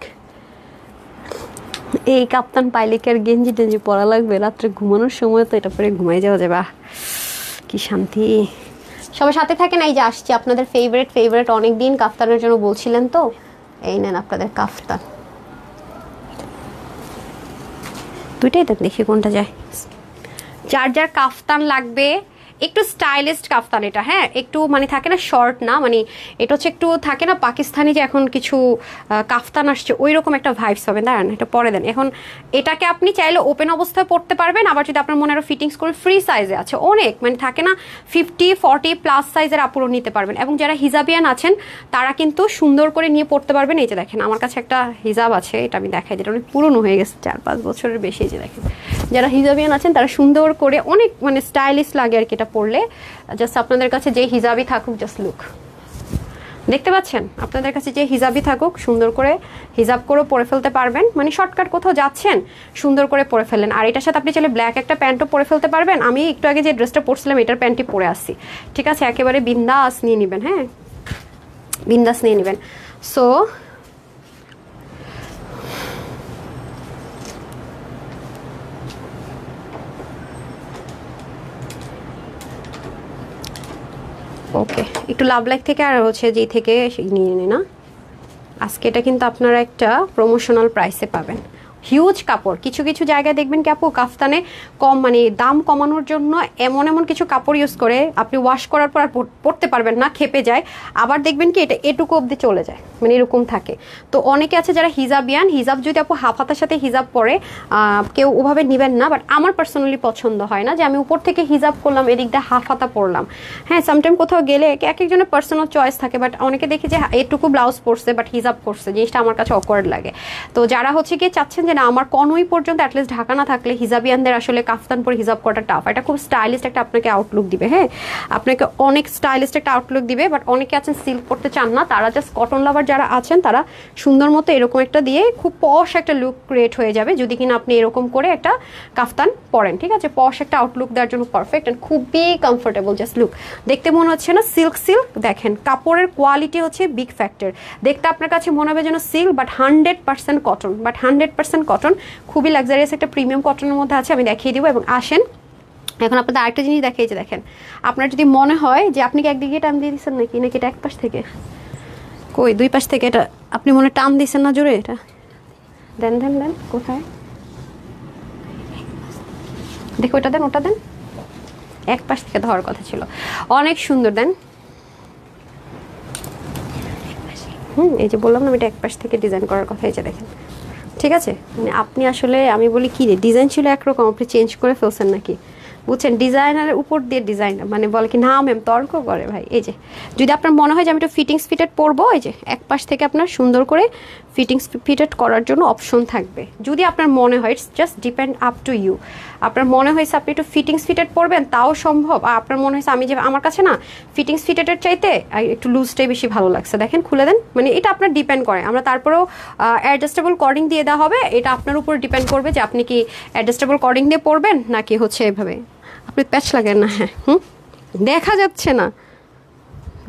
এই কাপ্তান পাইলে কি আর গেঞ্জি টেঞ্জি পরা লাগবে? রাত্রে ঘুমানোর সময় তো এটা পরে ঘুমাই যাওয়া যাবে, কি শান্তি। সবার সাথে থাকেন। এই যে আসছি আপনাদের ফেভারিট অনেক দিন কাফতানের জন্য বলছিলেন তো, এই নেন আপনাদের কাফতান। দুইটাই দেখ, দেখি কোনটা যায়। যার যার কাফতান লাগবে, একটু স্টাইলিস্ট কাফতান এটা। হ্যাঁ, একটু মানে থাকে না শর্ট না, মানে এটা হচ্ছে একটু থাকে না পাকিস্তানি যে এখন কিছু কাফতান আসছে, ওই রকম একটা ভাইবস হবে। দাঁড়ান, এটা পরে দেন। এখন এটাকে আপনি চাইলে ওপেন অবস্থায় পড়তে পারবেন, আবার যদি আপনার মনে আরো ফিটিংস করে ফ্রি সাইজে আছে অনেক, মানে থাকে না 50-40+ সাইজের আপুরও নিতে পারবেন। এবং যারা হিজাবিয়ান আছেন তারা কিন্তু সুন্দর করে নিয়ে পড়তে পারবেন। এই যে দেখেন, আমার কাছে একটা হিজাব আছে, এটা আমি দেখাই, যেটা অনেক পুরনো হয়ে গেছে, 4-5 বছরের বেশি। এই যে দেখেন, যারা হিজাবিয়ান আছেন তারা সুন্দর করে অনেক মানে স্টাইলিশ লাগে আর কি এটা পড়লে। জাস্ট আপনাদের কাছে যে হিজাবি থাকুক, জাস্ট লুক, দেখতে পাচ্ছেন, আপনাদের কাছে যে হিজাবি থাকুক সুন্দর করে হিজাব করে পরে ফেলতে পারবেন। মানে শর্টকাট কোথাও যাচ্ছেন, সুন্দর করে পরে ফেলেন। আর এটার সাথে আপনি চাইলে ব্ল্যাক একটা প্যান্টও পরে ফেলতে পারবেন। আমি একটু আগে যে ড্রেসটা পরছিলাম এটার প্যান্টই পরে আসছি, ঠিক আছে? একেবারে বিন্দাস নিয়ে নেবেন। হ্যাঁ, বিন্দাস নিয়ে নেবেন। সো ওকে, একটু লাভ লাইক থেকে আর হচ্ছে যেই থেকে নিয়ে নিন না। আজকে এটা কিন্তু আপনারা একটা প্রমোশনাল প্রাইসে পাবেন। হিউজ কাপড়, কিছু কিছু জায়গায় দেখবেন কি আপু কাফতানে কম মানে দাম কমানোর জন্য এমন কিছু কাপড় ইউজ করে আপনি ওয়াশ করার পর আর পরতে পারবেন না, খেপে যায়। আবার দেখবেন কি এটা এটুকু অবধি চলে যায়, মানে এরকম থাকে। তো অনেকে আছে যারা হিজাবিয়ান, হিজাব যদি আপু হাফ হাতার সাথে হিজাব পরে কেউ ওভাবে নেবেন না, বাট আমার পার্সোনালি পছন্দ হয় না যে আমি উপর থেকে হিজাব করলাম এদিক দিয়ে হাফ হাতা পরলাম। হ্যাঁ, সামটাইম কোথাও গেলে এক একজনের পার্সোনাল চয়েস থাকে, বাট অনেকে দেখি যে এটুকু ব্লাউজ পরছে বাট হিজাব করছে, জিনিসটা আমার কাছে অকওয়ার্ড লাগে। তো যারা হচ্ছে গিয়ে চাচ্ছেন যে না আমার কনুই পর্যন্ত অ্যাটলিস্ট ঢাকা না থাকলে, হিজাবিয়ানদের আসলে কাফতান পরে হিজাব করাটা টাফ। এটা খুব স্টাইলিস্ট একটা আপনাকে আউটলুক দিবে। হ্যাঁ, আপনাকে অনেক স্টাইলিস্ট একটা আউটলুক দিবে। বাট অনেকে আছেন সিল্ক পরতে চান না, তারা জাস্ট কটন লাভার যারা আছেন তারা সুন্দর মতো এরকম একটা দিয়ে খুব পশ একটা লুক ক্রিয়েট হয়ে যাবে যদি কিনা আপনি এরকম করে একটা কাফতান পরেন। ঠিক আছে, পশ একটা আউটলুক দেওয়ার জন্য পারফেক্ট অ্যান্ড খুবই কমফোর্টেবল। জাস্ট লুক, দেখতে মনে হচ্ছে না সিল্ক সিল্ক। দেখেন কাপড়ের কোয়ালিটি হচ্ছে বিগ ফ্যাক্টর। দেখতে আপনার কাছে মনে হবে যেন silk, but 100% cotton, but 100% cotton. খুবই লাক্সারিয়াস একটা প্রিমিয়াম কটনের মধ্যে আছে, আমি দেখিয়ে দিব। এবং আসেন এখন আপনাদের আরেকটা জিনিস দেখিয়ে যে দেখেন, আপনার যদি মনে হয় যে আপনি কি একদিকে টান দিয়ে দিচ্ছেন নাকি এটা এক পাশ থেকে, কই দুই পাশ থেকে, এটা আপনি মনে টান দিচ্ছেন না জোরে, এটা দেন দেন দেন, কোথায় দেখো, ওটা দেন, ওটা দেন, এক পাশ থেকে ধরার কথা ছিল। অনেক সুন্দর, দেন। এই যে বললাম না এটা এক পাশ থেকে ডিজাইন করার কথা, এই যে দেখেন। ঠিক আছে, মানে আপনি আসলে আমি বলি কি রে ডিজাইন ছিল একরকম, আপনি চেঞ্জ করে ফেলছেন নাকি? বুঝছেন, ডিজাইনারের উপর দিয়ে ডিজাইনার মানে বলে কি না ম্যাম তর্ক করে ভাই। এই যে যদি আপনার মনে হয় যে আমি একটু ফিটিংস ফিটেড পরবো, এই যে এক পাশ থেকে আপনার সুন্দর করে ফিটিংস ফিটেড করার জন্য অপশন থাকবে। যদি আপনার মনে হয়, it's just depend up to you. আপনার মনে হয়েছে আপনি একটু ফিটিংস ফিটেড পরবেন, তাও সম্ভব। আর আপনার মনে হয়েছে আমি যে আমার কাছে না ফিটিংস ফিটেডের চাইতে একটু লুজটাই বেশি ভালো লাগছে, দেখেন খুলে দেন, মানে এটা আপনার ডিপেন্ড করে। আমরা তারপরেও অ্যাডজাস্টেবল কর্ডিং দিয়ে দেওয়া হবে, এটা আপনার উপর ডিপেন্ড করবে যে আপনি কি অ্যাডজাস্টেবল কর্ডিং দিয়ে পরবেন নাকি হচ্ছে এভাবে। আপনি প্যাচ লাগেন না, হ্যাঁ দেখা যাচ্ছে না,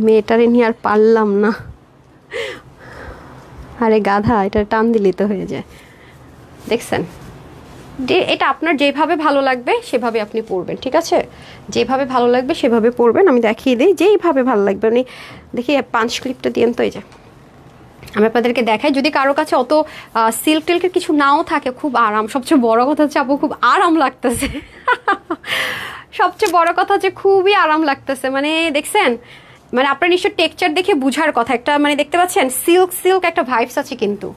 মেয়েটারে নিয়ে আর পারলাম না। আরে গাধা, এটা টান দিলেই তো হয়ে যায়। দেখছেন, এটা আপনার যেভাবে ভালো লাগবে সেভাবে আপনি পরবেন, ঠিক আছে? যেভাবে ভালো লাগবে সেভাবে পরবেন। আমি দেখিয়ে দিই যেইভাবে ভালো লাগবে। মানে দেখি পাঁচ ক্লিপটা দিয়েন তো। এই যে আমি আপনাদেরকে দেখাই, যদি কারো কাছে অত সিল্ক টিল্কের কিছু নাও থাকে, খুব আরাম। সবচেয়ে বড় কথা হচ্ছে আপু খুব আরাম লাগতেছে। সবচেয়ে বড় কথা হচ্ছে খুবই আরাম লাগতেছে। মানে দেখছেন, মানে আপনার নিশ্চয় টেক্সচার দেখে বুঝার কথা, একটা মানে দেখতে পাচ্ছেন সিল্ক সিল্ক একটা ভাইবস আছে কিন্তু,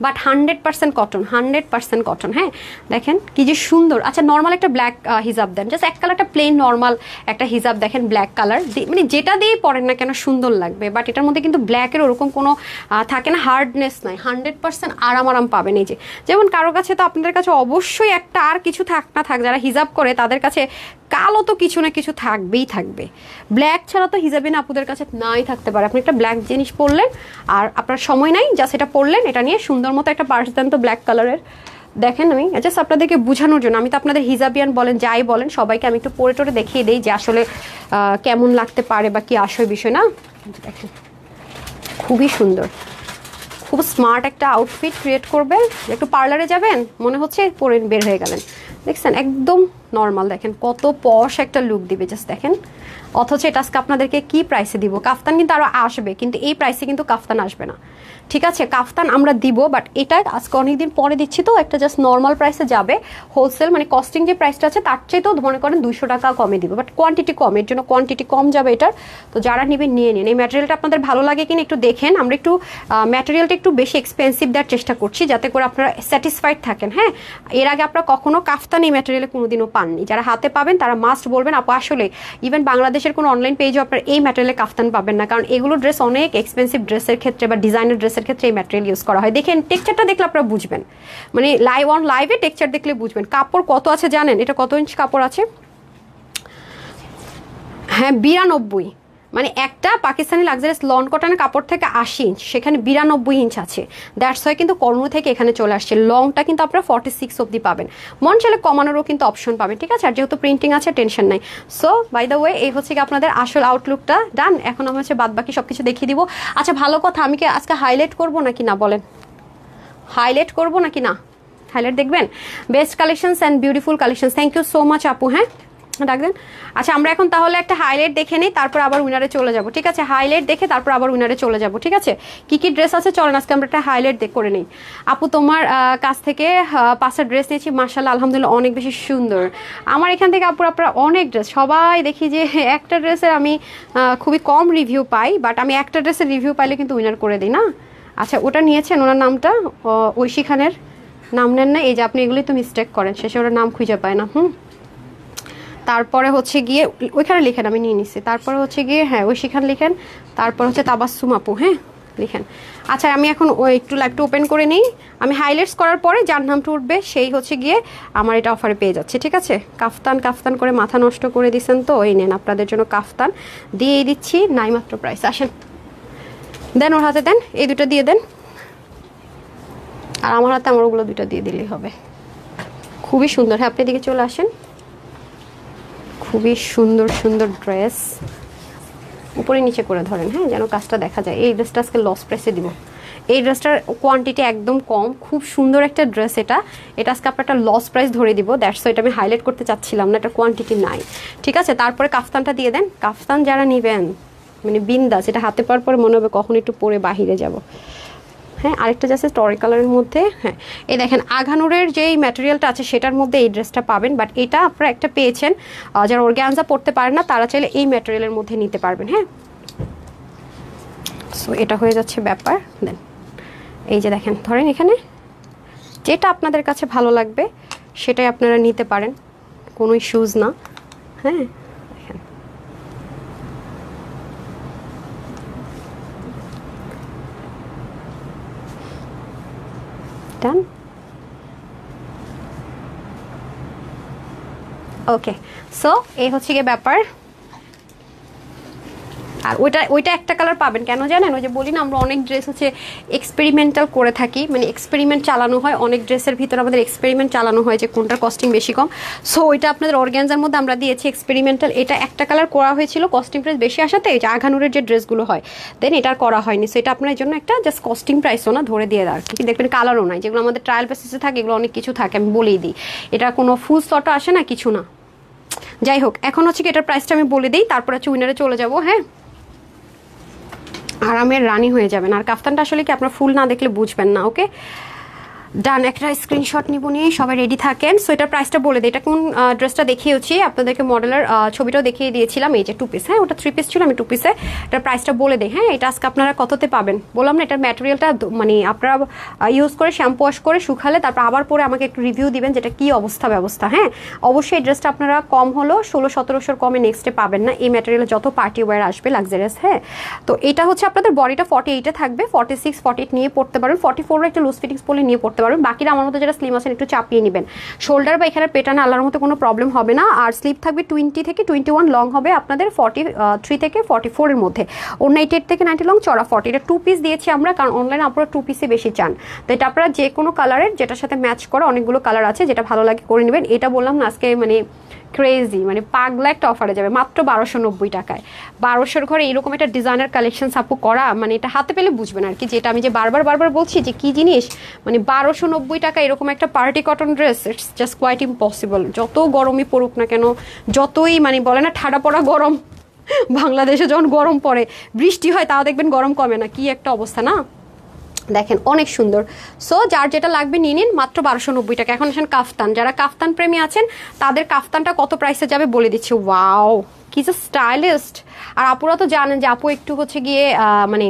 বাট 100% কটন, 100% কটন। হ্যাঁ দেখেন কি যে সুন্দর। আচ্ছা নর্মাল একটা ব্ল্যাক হিজাব দেন, জাস্ট এক কালারটা প্লেন নর্মাল একটা হিজাব দেখেন ব্ল্যাক কালার, মানে যেটা দিয়ে পরেন না কেন সুন্দর লাগবে। বাট এটার মধ্যে কিন্তু ব্ল্যাকের ওরকম কোনো থাকে না, হার্ডনেস নাই, 100% আরাম আরাম পাবেন। এই যে যেমন কারো কাছে তো আপনাদের কাছে অবশ্যই একটা আর কিছু থাক না থাক, যারা হিজাব করে তাদের কাছে কালো তো কিছু না কিছু থাকবেই থাকবে। ব্ল্যাক ছাড়া তো হিজাবিন আপুদের কাছে নাই থাকতে পারে। আপনি একটা ব্ল্যাক জিনিস পরলেন আর আপনার সময় নাই, জাস্ট এটা পরলেন, এটা নিয়ে সুন্দর মতো একটা পার্স দেন তো ব্ল্যাক কালারের। দেখেন আমি জাস্ট আপনাদেরকে বোঝানোর জন্য, আমি তো আপনাদের হিজাবিয়ান বলেন যাই বলেন সবাইকে আমি একটু পরে টোরে দেখিয়ে দিই যে আসলে কেমন লাগতে পারে বা কি আসল বিষয় না। দেখেন খুবই সুন্দর, খুব স্মার্ট একটা আউটফিট ক্রিয়েট করবে। একটু পার্লারে যাবেন মনে হচ্ছে পরে বের হয়ে গেলেন। দেখছেন একদম নর্মাল, দেখেন কত পশ একটা লুক দিবে, জাস্ট দেখেন। অথচ এটা আজকে আপনাদেরকে কি প্রাইসে দিব? কাফতান কিন্তু আরও আসবে, কিন্তু এই প্রাইসে কিন্তু কাফতান আসবে না, ঠিক আছে? কাফতান আমরা দিব, বাট এটা আজকে অনেকদিন পরে দিচ্ছি তো একটা জাস্ট নর্মাল প্রাইসে যাবে। হোলসেল মানে কস্টিং যে প্রাইসটা আছে তার চাইতেও মনে করেন 200 টাকা কমে দিব, বাট কোয়ান্টিটি কম, এর জন্য কোয়ান্টিটি কম যাবে এটার। তো যারা নেবেন নিয়ে নিন। এই ম্যাটেরিয়ালটা আপনাদের ভালো লাগে কিনা একটু দেখেন। আমরা একটু ম্যাটেরিয়ালটা একটু বেশি এক্সপেন্সিভ দেওয়ার চেষ্টা করছি যাতে করে আপনারা স্যাটিসফাইড থাকেন। হ্যাঁ, এর আগে আপনারা কখনো কাফতান এই ম্যাটেরিয়ালে কোনোদিনও পাননি। যারা হাতে পাবেন তারা মাস্ট বলবেন আপু আসলে ইভেন বাংলাদেশের কোনো অনলাইন পেজও আপনারা এই ম্যাটেরিয়ালে কাফতান পাবেন না, কারণ এগুলো ড্রেস অনেক এক্সপেন্সিভ ড্রেসের ক্ষেত্রে বা ডিজাইনার ড্রেসের ক্ষেত্রে এই ম্যাটেরিয়াল ইউজ করা হয়। দেখেন টেক্সচারটা দেখলে আপনারা বুঝবেন, মানে লাইভে টেক্সচার দেখলে বুঝবেন। কাপড় কত আছে জানেন? এটা কত ইঞ্চ কাপড় আছে? হ্যাঁ 92, মানে একটা পাকিস্তানি লাক্সারিয়াস লন কটনের কাপড় থেকে 80 ইঞ্চ, সেখানে 92 ইঞ্চ আছে। দ্যাটস হয় কিন্তু কর্ম থেকে এখানে চলে আসছে। লংটা কিন্তু আপনারা 46 অব্দি পাবেন, মন চাইলে কমানোরও কিন্তু অপশন পাবেন, ঠিক আছে? আর যেহেতু প্রিন্টিং আছে টেনশন নাই। সো বাই দ্য ওয়ে এই হচ্ছে কি আপনাদের আসল আউটলুকটা ডান। এখন আমি হচ্ছে বাদ বাকি সব কিছু দেখিয়ে দিব। আচ্ছা ভালো কথা, আমি কি আজকে হাইলাইট করবো নাকি না বলেন? হাইলাইট করবো নাকি না? হাইলাইট দেখবেন। Best collections and beautiful collections, thank you so much আপু। হ্যাঁ ডাকবেন। আচ্ছা আমরা এখন তাহলে একটা হাইলাইট দেখে নিই, তারপর আবার উইনারে চলে যাব, ঠিক আছে? হাইলাইট দেখে তারপর আবার উইনারে চলে যাব, ঠিক আছে? কি কি ড্রেস আছে চলেন আজকে আমরা একটা হাইলাইট করে নিই। আপু তোমার কাছ থেকে 5টা ড্রেস নিয়েছি, মাশাআল্লাহ আলহামদুলিল্লাহ অনেক বেশি সুন্দর। আমার এখান থেকে আপুর আপনারা অনেক ড্রেস, সবাই দেখি যে একটা ড্রেসের আমি খুবই কম রিভিউ পাই, বাট আমি একটা ড্রেসের রিভিউ পাইলে কিন্তু উইনার করে দিই না। আচ্ছা ওটা নিয়েছেন, ওনার নামটা ঐশী খানের নাম নেন না? এই যে আপনি এগুলি তো মিস্টেক করেন, শেষে ওরা নাম খুঁজে পায় না। তারপরে হচ্ছে গিয়ে ওইখানে লিখেন, আমি নিয়ে নিচ্ছি। তারপরে হচ্ছে গিয়ে হ্যাঁ ঐশী খান লিখেন, তারপর হচ্ছে তাবাসসুম আপু, হ্যাঁ লিখেন। আচ্ছা আমি এখন ওই একটু লাইভটা ওপেন করে নিই। আমি হাইলাইটস করার পরে যার নামটা উঠবে সেই হচ্ছে গিয়ে আমার এটা অফারে পেয়ে যাচ্ছে, ঠিক আছে? কাফতান কাফতান করে মাথা নষ্ট করে দিচ্ছেন তো, এই নেন আপনাদের জন্য কাফতান দিয়েই দিচ্ছি নাই মাত্র প্রাইস। আসেন দেন, ওর হাতে দেন, এই দুটো দিয়ে দেন, আর আমার হাতে আমার ওগুলো দুটো দিয়ে দিলেই হবে। খুবই সুন্দর। হ্যাঁ আপনি এদিকে চলে আসেন। খুবই সুন্দর সুন্দর ড্রেস, উপরে নিচে করে ধরেন, হ্যাঁ যেন কাজটা দেখা যায়। এই ড্রেসটা আজকে লস প্রাইসে দিব। এই ড্রেসটার কোয়ান্টিটি একদম কম, খুব সুন্দর একটা ড্রেস। এটা আজকে আপনার একটা লস প্রাইস ধরে দিব, দ্যাটস এটা আমি হাইলাইট করতে চাচ্ছিলাম না, এটা কোয়ান্টিটি নাই, ঠিক আছে? তারপরে কাফতানটা দিয়ে দেন। কাফতান যারা নেবেন মানে বিন্দাস, এটা হাতে পাওয়ার পরে মনে হবে কখন একটু পরে বাহিরে যাব। হ্যাঁ আরেকটা যাচ্ছে স্টরি কালারের মধ্যে। হ্যাঁ এই দেখেন আঘানুরের যেই ম্যাটেরিয়ালটা আছে সেটার মধ্যে এই ড্রেসটা পাবেন, বাট এটা আপনারা একটা পেয়েছেন। যারা অর্গানজা পড়তে পারেন না তারা চাইলে এই ম্যাটেরিয়ালের মধ্যে নিতে পারবেন। হ্যাঁ সো এটা হয়ে যাচ্ছে ব্যাপার। দেন এই যে দেখেন ধরেন এখানে যেটা আপনাদের কাছে ভালো লাগবে সেটাই আপনারা নিতে পারেন, কোনো ইস্যুজ না। হ্যাঁ দেখেন ডান। ওকে, সো এই হচ্ছে গিয়ে ব্যাপার। আর ওইটা একটা কালার পাবেন কেন জানেন, ওই যে বলি না আমরা অনেক ড্রেস হচ্ছে এক্সপেরিমেন্টাল করে থাকি, মানে এক্সপেরিমেন্ট চালানো হয় অনেক ড্রেসের ভিতরে, আমাদের এক্সপেরিমেন্ট চালানো হয় যে কোনটার কস্টিং বেশি কম। সো ওইটা আপনাদের অর্গ্যানজার মধ্যে আমরা দিয়েছি এক্সপেরিমেন্টাল, এটা একটা কালার করা হয়েছিল কস্টিং প্রাইস বেশি আসাতে, এই যে আঘানুরের যে ড্রেসগুলো হয় দেন এটার করা হয়নি। সো এটা আপনার জন্য একটা জাস্ট কস্টিং প্রাইসও না ধরে দিয়ে দেয় আর কি, দেখবেন কালারও নাই, যেগুলো আমাদের ট্রায়াল বেসিসে থাকে এগুলো অনেক কিছু থাকে, আমি বলেই দিই এটা কোনো ফুল স্লটও আসে না, কিছু না। যাই হোক, এখন হচ্ছে কি এটার প্রাইসটা আমি বলে দিই, তারপর হচ্ছে উইনারে চলে যাবো। হ্যাঁ, আরামের রানি হয়ে যাবেন। আর কাফতানটা আসলে কি আপনার ফুল না দেখলে বুঝবেন না। ওকে ডান, একটা স্ক্রিনশট নিব, নিয়ে সবাই রেডি থাকেন। সো এটার প্রাইসটা বলে দিই, এটা কোন ড্রেসটা দেখিয়েছি আপনাদেরকে, মডেলের ছবিটাও দেখিয়ে দিয়েছিলাম, এই যে 2 পিস। হ্যাঁ ওটা 3 পিস ছিল, আমি 2 পিসে এটার প্রাইসটা বলে দিই। হ্যাঁ এটা আজকে আপনারা কততে পাবেন বললাম না, এটার ম্যাটেরিয়ালটা মানে আপনারা ইউজ করে শ্যাম্পু ওয়াশ করে শুকালে তারপর আবার পরে আমাকে একটু রিভিউ দিবেন যেটা কি অবস্থা ব্যবস্থা। হ্যাঁ অবশ্যই এই ড্রেসটা আপনারা কম হলো 1600-1700 কমে নেক্সটে পাবেন না, এই ম্যাটেরিয়ালে যত পার্টি ওয়্যার আসবে লাক্সারিয়াস। হ্যাঁ তো এটা হচ্ছে আপনাদের বডিটা 48-এ থাকবে, 46-48 নিয়ে পড়তে পারবেন, 44 একটা লুজ ফিটিংস পরে নিয়ে পড়তে পারবেন। বাকিরা আমার মতো যারা স্লিম আছেন একটু চাপিয়ে নেবেন, শোল্ডার বা এখানে পেটানে আল্লাহর মতো কোনো প্রবলেম হবে না। আর স্লিপ থাকবে 20 থেকে 21, লং হবে আপনাদের 43 থেকে 44 এর মধ্যে, ওর 88 থেকে 90 লং, চড়া 40। এটা 2 পিস দিয়েছি আমরা, কারণ অনলাইনে আপনারা 2 পিসে বেশি চান। তো এটা আপনারা যে কোনো কালারের যেটার সাথে ম্যাচ করা, অনেকগুলো কালার আছে, যেটা ভালো লাগে করে নেবেন। এটা বললাম না আজকে মানে ক্রেজি, মানে পাগলা একটা অফারে যাবে মাত্র 1290 টাকায়। 1200-র ঘরে এরকম একটা ডিজাইনার কালেকশন সাপু করা, মানে এটা হাতে পেলে বুঝবেন আর কি, যেটা আমি যে বারবার বলছি যে কি জিনিস, মানে 1290 টাকা এরকম একটা party cotton dress, it's just quite impossible. যত গরমই পড়ুক না কেন, যতই মানে বলে না ঠাডা পড়া গরম, বাংলাদেশে যখন গরম পড়ে বৃষ্টি হয় তাও দেখবেন গরম কমে না, কি একটা অবস্থা না, দেখেন অনেক সুন্দর। সো যার যেটা লাগবে নিয়ে নিন, মাত্র 1290 টাকা। এখন আসেন কাফতান, যারা কাফতান প্রেমী আছেন তাদের কাফতানটা কত প্রাইসে যাবে বলে দিচ্ছি। ওয়াও কি যে স্টাইলিস্ট। আর আপুরা তো জানেন যে আপু একটু হচ্ছে গিয়ে মানে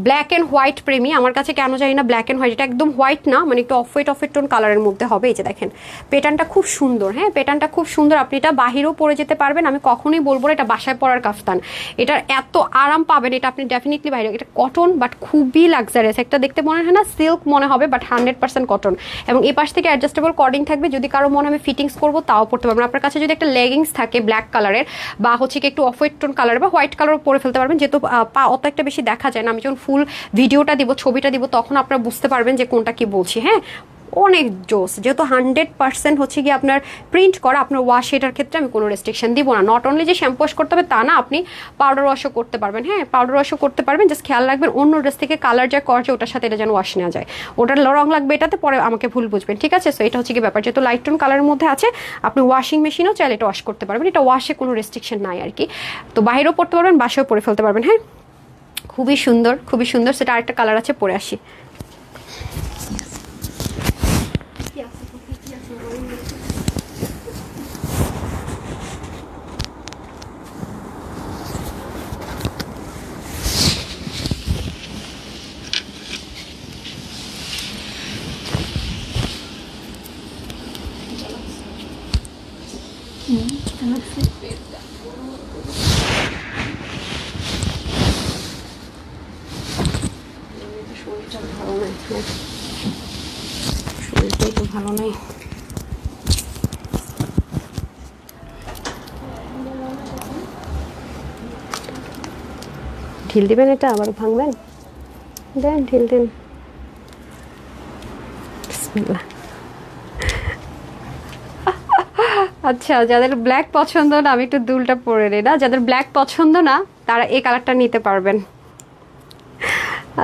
ব্ল্যাক অ্যান্ড হোয়াইট প্রেমী, আমার কাছে কেন জানি না ব্ল্যাক অ্যান্ড হোয়াইট, এটা একদম হোয়াইট না, মানে একটু অফ হোয়াইট টোন কালারের মধ্যে হবে। এই যে দেখেন প্যাটার্নটা খুব সুন্দর, হ্যাঁ প্যাটার্নটা খুব সুন্দর, আপনি এটা বাহিরেও পরে যেতে পারবেন, আমি কখনোই বলবো না এটা বাসায় পরার কাফতান, এটার এত আরাম পাবেন, এটা আপনি ডেফিনেটলি বাইরে, এটা কটন বাট খুবই লাক্সারিয়াস, একটা দেখতে মনে হয় না সিল্ক মনে হবে, বাট 100% কটন। এবং এই পাশ থেকে অ্যাডজাস্টেবল কর্ডিং থাকবে, যদি কারো মনে আমি ফিটিংস করবো তাও পড়তে পারবেন। আপনার কাছে যদি একটা লেগিংস থাকে ব্ল্যাক কালারের বা হচ্ছে কি একটু অফ হোয়াইট টোন কালার বা হোয়াইট কালারও পরে ফেলতে পারবেন, যেহেতু পা অত একটা বেশি দেখা যায় না, আমি যখন ফুল ভিডিওটা দিব ছবিটা দিব তখন আপনারা বুঝতে পারবেন যে কোনটা কি বলছি। হ্যাঁ অনেক জোস, যেহেতু 100% হচ্ছে গিয়ে আপনার প্রিন্ট করা, আপনার ওয়াশ এটার ক্ষেত্রে আমি কোনো রেস্ট্রিকশন দিব না। নট অনলি যে শ্যাম্পু ওয়াশ করতে হবে তা না, আপনি পাউডার ওয়াশও করতে পারবেন। হ্যাঁ পাউডার ওয়াশও করতে পারবেন, জাস্ট খেয়াল রাখবেন অন্য ড্রেস থেকে কালার যা করছে ওটার সাথে এটা যেন ওয়াশ নেওয়া যায়, ওটার রং লাগবে এটাতে, পরে আমাকে ভুল বুঝবেন, ঠিক আছে। সো এটা হচ্ছে কি ব্যাপার, যেহেতু লাইট টোন কালারের মধ্যে আছে আপনি ওয়াশিং মেশিনও চাইলে এটা ওয়াশ করতে পারবেন, এটা ওয়াশে কোনো রেস্ট্রিকশন নাই আর কি। তো বাইরেও পড়তে পারবেন, বাসায়ও পরে ফেলতে পারবেন। হ্যাঁ খুবই সুন্দর খুবই সুন্দর। সেটা আরেকটা কালার আছে, পরে আসি। শরীরটাই তো ভালো নেই। ঢিল দিবেন, এটা আবার ভাঙবেন, দেন ঢিল দিন। আচ্ছা যাদের ব্ল্যাক পছন্দ না, আমি একটু দুলটা পরে নিই না, যাদের ব্ল্যাক পছন্দ না তারা এই কালারটা নিতে পারবেন।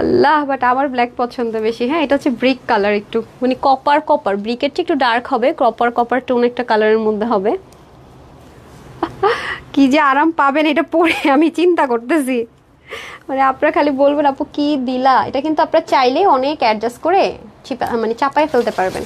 আল্লাহ, বাট আমার ব্ল্যাক পছন্দ বেশি। হ্যাঁ এটা হচ্ছে ব্রিক কালার, একটু মানে কপার ব্রিকের চেয়ে একটু ডার্ক হবে, কপার টোন একটা কালারের মধ্যে হবে। কি যে আরাম পাবেন এটা পরে, আমি চিন্তা করতেছি, মানে আপনারা খালি বলবেন আপু কি দিলা। এটা কিন্তু আপনারা চাইলে অনেক অ্যাডজাস্ট করে মানে চাপায় ফেলতে পারবেন।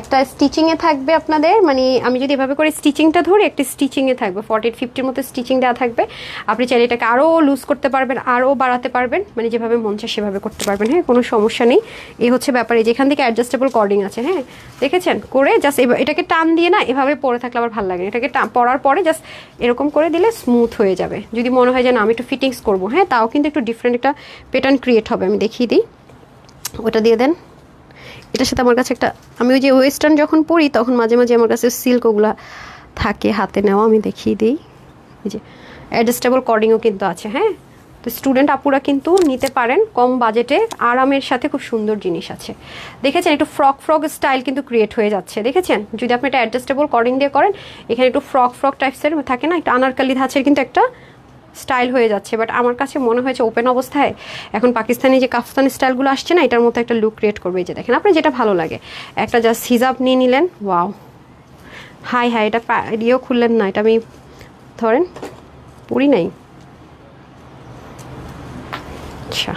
একটা স্টিচিংয়ে থাকবে আপনাদের, মানে আমি যদি এভাবে করে স্টিচিংটা ধরি, একটা স্টিচিংয়ে থাকবে 40-50 মতো স্টিচিং দেওয়া থাকবে। আপনি চাইলে এটাকে আরও লুজ করতে পারবেন, আরও বাড়াতে পারবেন, মানে যেভাবে মন চায় সেভাবে করতে পারবেন। হ্যাঁ, কোনো সমস্যা নেই। এই হচ্ছে ব্যাপারে, যেখান থেকে অ্যাডজাস্টেবল কর্ডিং আছে। হ্যাঁ, দেখেছেন করে জাস্ট এটাকে টান দিয়ে না, এভাবে পরে থাকলে আবার ভালো লাগে। এটাকে পরার পরে জাস্ট এরকম করে দিলে স্মুথ হয়ে যাবে। যদি মনে হয় যে না আমি একটু ফিটিংস করবো, হ্যাঁ, তাও কিন্তু একটু ডিফারেন্ট একটা প্যাটার্ন ক্রিয়েট হবে। আমি দেখিয়ে দিই, ওটা দিয়ে দেন। এটার সাথে আমার কাছে একটা, আমি ওই যে ওয়েস্টার্ন যখন পরি তখন মাঝে মাঝে আমার কাছে সিল্ক ওগুলা থাকে হাতে নেওয়া, আমি দেখিয়ে দিই। এই যে অ্যাডজাস্টেবল কর্ডিংও কিন্তু আছে। হ্যাঁ, তো স্টুডেন্ট আপুরা কিন্তু নিতে পারেন কম বাজেটে, আরামের সাথে খুব সুন্দর জিনিস আছে। দেখেছেন একটু ফ্রক ফ্রক স্টাইল কিন্তু ক্রিয়েট হয়ে যাচ্ছে। দেখেছেন যদি আপনি এটা অ্যাডজাস্টেবল কর্ডিং দিয়ে করেন, এখানে একটু ফ্রক ফ্রক টাইপসের থাকে না, একটু আনারকালি ধাঁচের কিন্তু একটা স্টাইল হয়ে যাচ্ছে। বাট আমার কাছে মনে হয়েছে ওপেন অবস্থায় এখন পাকিস্তানি যে কাফতানি স্টাইলগুলো আসছে না, এটার মতো একটা লুক ক্রিয়েট করবে। এই যে দেখেন আপনার যেটা ভালো লাগে, একটা জাস্ট হিজাব নিয়ে নিলেন। ওয়াও, হাই হাই, এটা দিয়েও খুললেন না, এটা আমি ধরেন পরি নাই। আচ্ছা,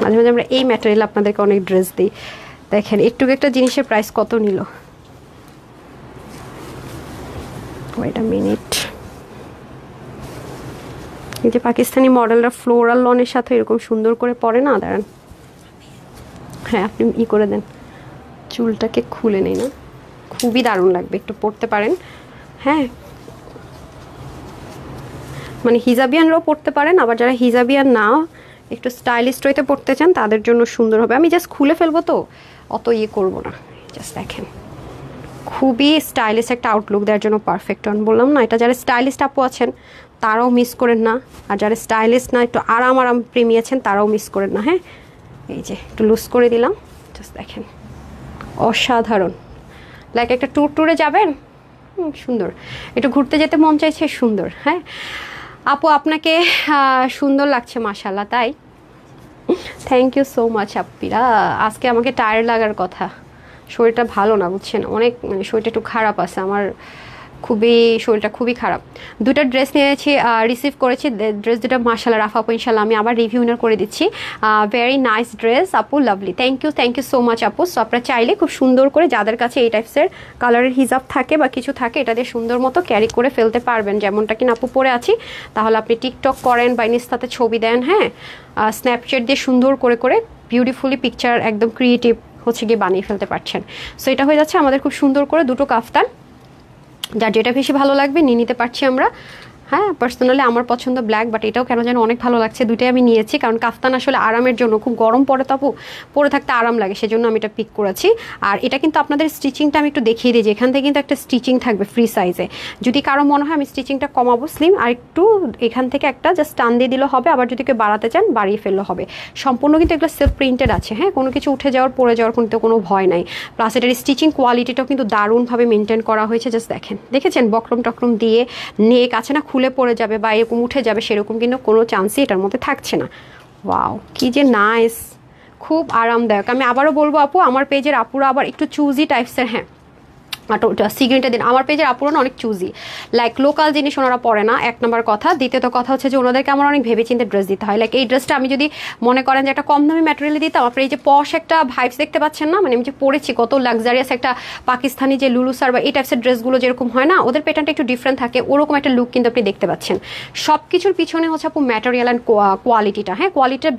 মাঝে মাঝে আমরা এই ম্যাটেরিয়াল আপনাদেরকে অনেক ড্রেস দিই। দেখেন একটু একটা জিনিসের প্রাইস কত নিল। ওয়েট আ মিনিট, এই যে পাকিস্তানি মডেলরা ফ্লোরাল লনের সাথে এরকম সুন্দর করে পরে না, দাঁড়ান, হ্যাঁ আপনি করে দেন, চুলটাকে খুলে নেই না, খুবই দারুণ লাগবে, একটু পরতে পারেন। হ্যাঁ, মানে হিজাবিয়ানরাও পরতে পারেন, আবার যারা হিজাবিয়ান না একটু স্টাইলিস্ট হইতে পড়তে চান তাদের জন্য সুন্দর হবে। আমি জাস্ট খুলে ফেলবো তো অত করবো না। জাস্ট দেখেন খুবই স্টাইলিশ একটা আউটলুক দেওয়ার জন্য পারফেক্ট অন। বললাম না, এটা যারা স্টাইলিস্ট আপু আছেন তারাও মিস করেন না, আর যারা স্টাইলিস্ট না একটু আরাম আরাম প্রেমী আছেন তারাও মিস করেন না। হ্যাঁ, এই যে একটু লুজ করে দিলাম, জাস্ট দেখেন অসাধারণ। লাইক একটা ট্যুরে যাবেন, সুন্দর, একটু ঘুরতে যেতে মন চাইছে, সুন্দর। হ্যাঁ আপু, আপনাকে সুন্দর লাগছে মাশাআল্লাহ। তাই থ্যাংক ইউ সো মাচ আপ্পিরা। আজকে আমাকে টায়ার্ড লাগার কথা, শরীরটা ভালো না বুঝছেন, অনেক মানে শরীরটা একটু খারাপ আছে আমার, খুবই শরীরটা খুবই খারাপ। দুটো ড্রেস নিয়েছি, রিসিভ করেছি ড্রেস দুটো মাশাআল্লাহ। রাফা আপু ইনশাল্লাহ আমি আবার রিভিউ করে দিচ্ছি। ভেরি নাইস ড্রেস আপু, lovely, thank you so much আপু। সো আপনারা চাইলে খুব সুন্দর করে যাদের কাছে এই টাইপসের কালারের হিজাব থাকে বা কিছু থাকে, এটা দিয়ে সুন্দর মতো ক্যারি করে ফেলতে পারবেন। যেমনটা কিনা আপু পরে আছি, তাহলে আপনি টিকটক করেন বা ইনস্টাতে ছবি দেন, হ্যাঁ স্ন্যাপচ্যাট দিয়ে সুন্দর করে করে বিউটিফুলি পিকচার একদম ক্রিয়েটিভ হচ্ছে গিয়ে বানিয়ে ফেলতে পারছেন। সো এটা হয়ে যাচ্ছে আমাদের খুব সুন্দর করে দুটো কাফতান, যার যেটা বেশি ভালো লাগবে নিয়ে নিতে পারছি আমরা। হ্যাঁ, পার্সোনালি আমার পছন্দ ব্ল্যাক, বাট এটাও কেন যেন অনেক ভালো লাগছে, দুটোই আমি নিয়েছি। কারণ কাফতান আসলে আরামের জন্য, খুব গরম পড়ে তো আপু, পরে থাকতে আরাম লাগে, সেজন্য আমি এটা পিক করেছি। আর এটা কিন্তু আপনাদের স্টিচিংটা আমি একটু দেখিয়ে দিই যে এখান থেকে কিন্তু একটা স্টিচিং থাকবে ফ্রি সাইজে। যদি কারো মনে হয় আমি স্টিচিংটা কমাবো স্লিম, আর একটু এখান থেকে একটা জাস্ট টান দিয়ে দিলেও হবে, আবার যদি কেউ বাড়াতে চান বাড়িয়ে ফেললে হবে। সম্পূর্ণ কিন্তু এগুলো সেলফ প্রিন্টেড আছে। হ্যাঁ, কোনো কিছু উঠে যাওয়ার পড়ে যাওয়ার কিন্তু কোনো ভয় নাই। প্লাস এটার স্টিচিং কোয়ালিটিটাও কিন্তু দারুণভাবে মেনটেন করা হয়েছে। জাস্ট দেখেছেন বক্রম টক্রম দিয়ে নেক আছে না, খুলে পড়ে যাবে বা এরকম উঠে যাবে সেরকম কিন্তু কোনো চান্সই এটার মধ্যে থাকছে না। ওয়াও, কি যে নাইস, খুব আরামদায়ক। আমি আবারও বলবো আপু, আমার পেজের আপুরা আবার একটু চুজি টাইপসের, হ্যাঁ সিগ্রিনটা দিন। আমার পেজের আপুরা অনেক চুজি, লাইক লোকাল জিনিস ওনারা পরে না, এক নম্বর কথা। দ্বিতীয়ত কথা হচ্ছে যে ওনাদেরকে আমার অনেক ভেবেচিন্তে ড্রেস দিতে হয়। লাইক এই ড্রেসটা আমি যদি মনে করেন যে একটা কম দামি ম্যাটেরিয়াল দিতাম, আপনার এই যে পশ একটা ভাইবস দেখতে পাচ্ছেন না, মানে আমি যে পরেছি কত লাক্সারিয়াস একটা পাকিস্তানি যে লুলু সার বা এই টাইপসের ড্রেসগুলো যেরকম হয় না, ওদের প্যাটার্নটা একটু ডিফারেন্ট থাকে, ওরকম একটা লুক কিন্তু আপনি দেখতে পাচ্ছেন। সব কিছুর পিছনে হচ্ছে আপু ম্যাটেরিয়াল অ্যান্ড কোয়ালিটিটা। হ্যাঁ, কোয়ালিটিটা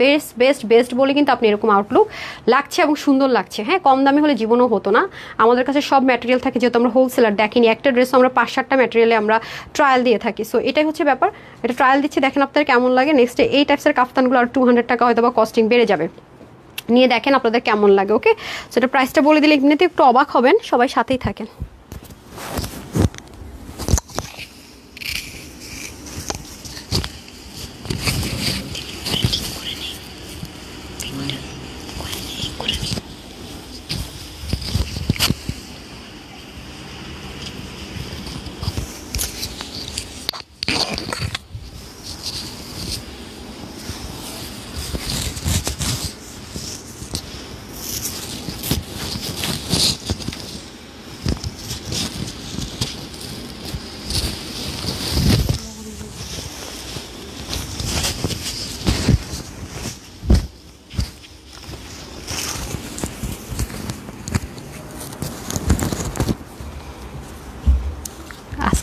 বেস্ট বলে কিন্তু আপনি এরকম আউটলুক লাগছে এবং সুন্দর লাগছে। হ্যাঁ, কম দামি হলে জীবনও হতো না। আমাদের কাছে সব ম্যাটেরিয়াল থাকে, যেহেতু আমরা হোলসেলার, দেখিনি একটা ড্রেস আমরা 5-7টা ম্যাটেরিয়ালে আমরা ট্রায়াল দিয়ে থাকি। সো এটাই হচ্ছে ব্যাপার, এটা ট্রায়াল দিচ্ছি, দেখেন আপনাদের কেমন লাগে। নেক্সট এই টাইপসের কাফতানগুলো আর 200 টাকা হয়তো বা কস্টিং বেড়ে যাবে, নিয়ে দেখেন আপনাদের কেমন লাগে। ওকে, সেটা প্রাইসটা বলে দিলে এমনিতে একটু অবাক হবেন, সবাই সাথেই থাকেন।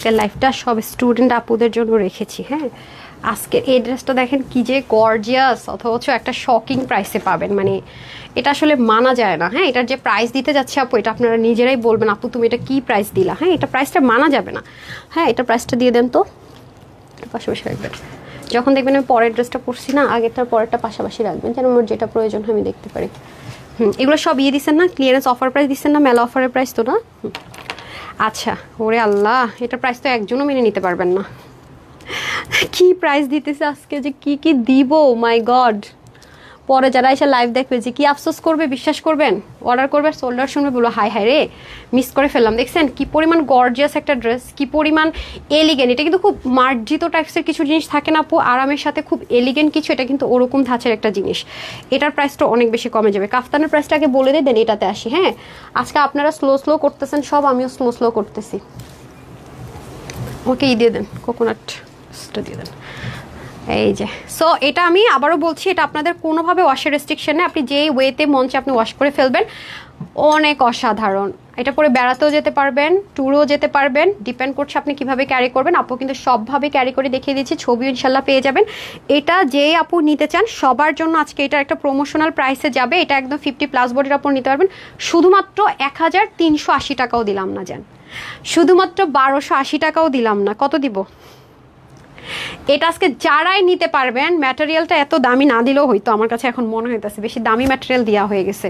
আজকের লাইফটা সব স্টুডেন্ট আপুদের জন্য রেখেছি। হ্যাঁ, আজকের এই ড্রেসটা দেখেন কি যে গর্জিয়াস, অথচ একটা শকিং প্রাইসে পাবেন, মানে এটা আসলে মানা যায় না। হ্যাঁ, এটার যে প্রাইস দিতে যাচ্ছে আপু, এটা আপনারা নিজেরাই বলবেন আপু তুমি এটা কি প্রাইস দিলা। হ্যাঁ, এটা প্রাইসটা মানা যাবে না। হ্যাঁ, এটা প্রাইসটা দিয়ে দেন তো, পাশাপাশি রাখবেন। যখন দেখবেন আমি পরের ড্রেসটা পরছি না, আগেরটার পরেরটা পাশাপাশি রাখবেন, যেন আমার যেটা প্রয়োজন হয় আমি দেখতে পারি। এগুলো সব ইয়ে দিচ্ছেন না, ক্লিয়ারেন্স অফার প্রাইস দিচ্ছেন না, মেলা অফারের প্রাইস তো না? আচ্ছা, ওরে আল্লাহ, এটার প্রাইস তো একজনও মেনে নিতে পারবেন না। কি প্রাইস দিতেছে আজকে, যে কি কি দিব, মাই গড। পরে যারা এসে লাইভ দেখবে যে কি আফসোস করবে বিশ্বাস করবেন। অর্ডার করবে, সোল্ডার শুনবে, বলবো হাই হাই রে মিস করে ফেললাম। দেখছেন কি পরিমাণ গর্জিয়াস একটা ড্রেস, কি পরিমাণ এলিগেন্ট। এটা কিন্তু খুব মার্জিত টাইপসের কিছু জিনিস থাকে না আপু, আরামের সাথে খুব এলিগেন্ট কিছু, এটা কিন্তু ওরকম ধাঁচের একটা জিনিস। এটার প্রাইসটা অনেক বেশি কমে যাবে। কাফতানের প্রাইসটা আগে বলে দেন, এটাতে আসি। হ্যাঁ, আজকে আপনারা স্লো করতেছেন সব, আমিও স্লো করতেছি। ওকে দিয়ে দেন, কোকোনাটটা দিয়ে দেন। এই যে, সো এটা আমি আবারও বলছি, এটা আপনাদের কোনোভাবে ওয়াশের রেস্ট্রিকশন নেই, আপনি যেই ওয়েতে মঞ্চে আপনি ওয়াশ করে ফেলবেন। অনেক অসাধারণ। এটা পরে বেড়াতেও যেতে পারবেন, ট্যুরেও যেতে পারবেন, ডিপেন্ড করছে আপনি কিভাবে ক্যারি করবেন। আপু কিন্তু সবভাবে ক্যারি করে দেখিয়ে দিচ্ছি, ছবিও ইনশাল্লাহ পেয়ে যাবেন। এটা যেই আপু নিতে চান সবার জন্য আজকে এটা একটা প্রমোশনাল প্রাইসে যাবে। এটা একদম 50+ বডির আপু নিতে পারবেন শুধুমাত্র 1380 টাকাও দিলাম না, যান শুধুমাত্র 1280 টাকাও দিলাম না। কত দিব? এটা আজকে যারাই নিতে পারবেন, ম্যাটেরিয়ালটা এত দামি না দিলেও হয়তো, আমার কাছে এখন মনে হইতেছে বেশি দামি ম্যাটেরিয়াল দেওয়া হয়ে গেছে,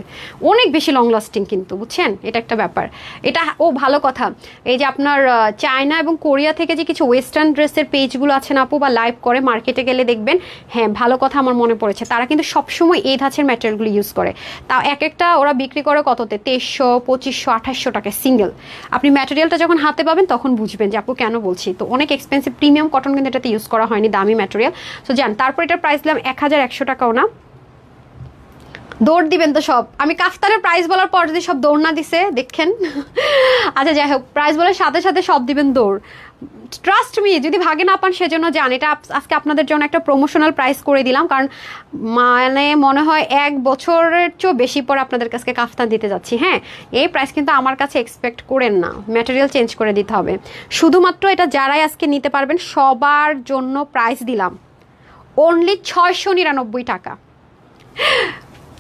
অনেক বেশি লং লাস্টিং কিন্তু, বুঝছেন? এটা একটা ব্যাপার। এটা ভালো কথা, এই যে আপনার চায়না এবং কোরিয়া থেকে যে কিছু ওয়েস্টার্ন ড্রেসের পেজগুলো আছে না আপু, বা লাইভ করে মার্কেটে গেলে দেখবেন। হ্যাঁ, ভালো কথা আমার মনে পড়েছে, তারা কিন্তু সবসময় এই ধাঁচের ম্যাটেরিয়ালগুলো ইউজ করে। তাও এক একটা ওরা বিক্রি করে কততে, 2300, 2500, 2800 টাকায় সিঙ্গেল। আপনি ম্যাটেরিয়ালটা যখন হাতে পাবেন তখন বুঝবেন যে আপু কেন বলছি। তো অনেক এক্সপেন্সিভ প্রিমিয়াম কটন কিন্তু এটাতে ইউজ করা হয়নি, দামি ম্যাটেরিয়াল। সো যান, তারপর এটার প্রাইস দিলাম 1100 টাকাও না। দৌড় দিবেন তো সব, আমি কাফতানের প্রাইস বলার পর যদি সব দৌড় না দিছে দেখেন। আচ্ছা যাই হোক, প্রাইস বলার সাথে সাথে সব দিবেন দৌড়। ট্রাস্ট মি, যদি ভাগে না পান সেজন্য যান। এটা আজকে আপনাদের জন্য একটা প্রমোশনাল প্রাইস করে দিলাম, কারণ মানে মনে হয় 1 বছরের চেয়েও বেশি পর আপনাদের কাছে কাফতান দিতে যাচ্ছি। হ্যাঁ, এই প্রাইস কিন্তু আমার কাছে এক্সপেক্ট করেন না, ম্যাটেরিয়াল চেঞ্জ করে দিতে হবে। শুধুমাত্র এটা যারাই আজকে নিতে পারবেন সবার জন্য প্রাইস দিলাম অনলি 699 টাকা।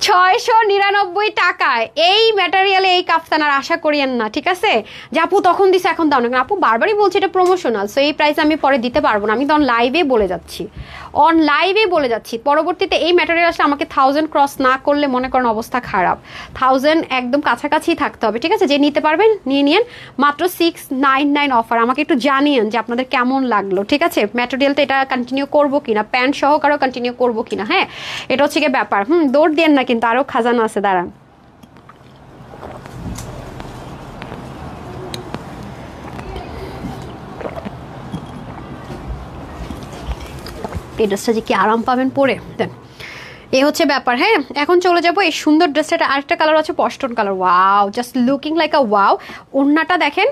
699 টাকায় এই ম্যাটেরিয়ালে এই কাফতান আর আশা করিয়েন না, ঠিক আছে? যে আপু তখন দিছে এখন দাও না, আপু বারবারই বলছি এটা প্রমোশনাল, সো এই প্রাইস আমি পরে দিতে পারবো না। আমি তো অন লাইভে বলে যাচ্ছি, পরবর্তীতে এই ম্যাটেরিয়াল আসলে আমাকে 1000 ক্রস না করলে মনে করেন অবস্থা খারাপ। 1000 একদম কাছাকাছি থাকতে হবে, ঠিক আছে? যে নিতে পারবেন নিয়ে নিন, মাত্র 699 অফার। আমাকে একটু জানিয়েন যে আপনাদের কেমন লাগলো, ঠিক আছে? ম্যাটেরিয়ালটা এটা কন্টিনিউ করবো কিনা, প্যান্ট সহকারেও কন্টিনিউ করবো কিনা। হ্যাঁ, এটা হচ্ছে গিয়ে ব্যাপার। দৌড় দেন না, কিন্তু আরো খাজানো আছে, দাঁড়ান। এই ড্রেসটা যে কি আরাম পাবেন পরে, দেন। এই হচ্ছে ব্যাপার। হ্যাঁ, এখন চলে যাবো এই সুন্দর ড্রেসটা। আরেকটা কালার আছে পস্টন colour, wow, just looking like a wow. ওড়নাটা দেখেন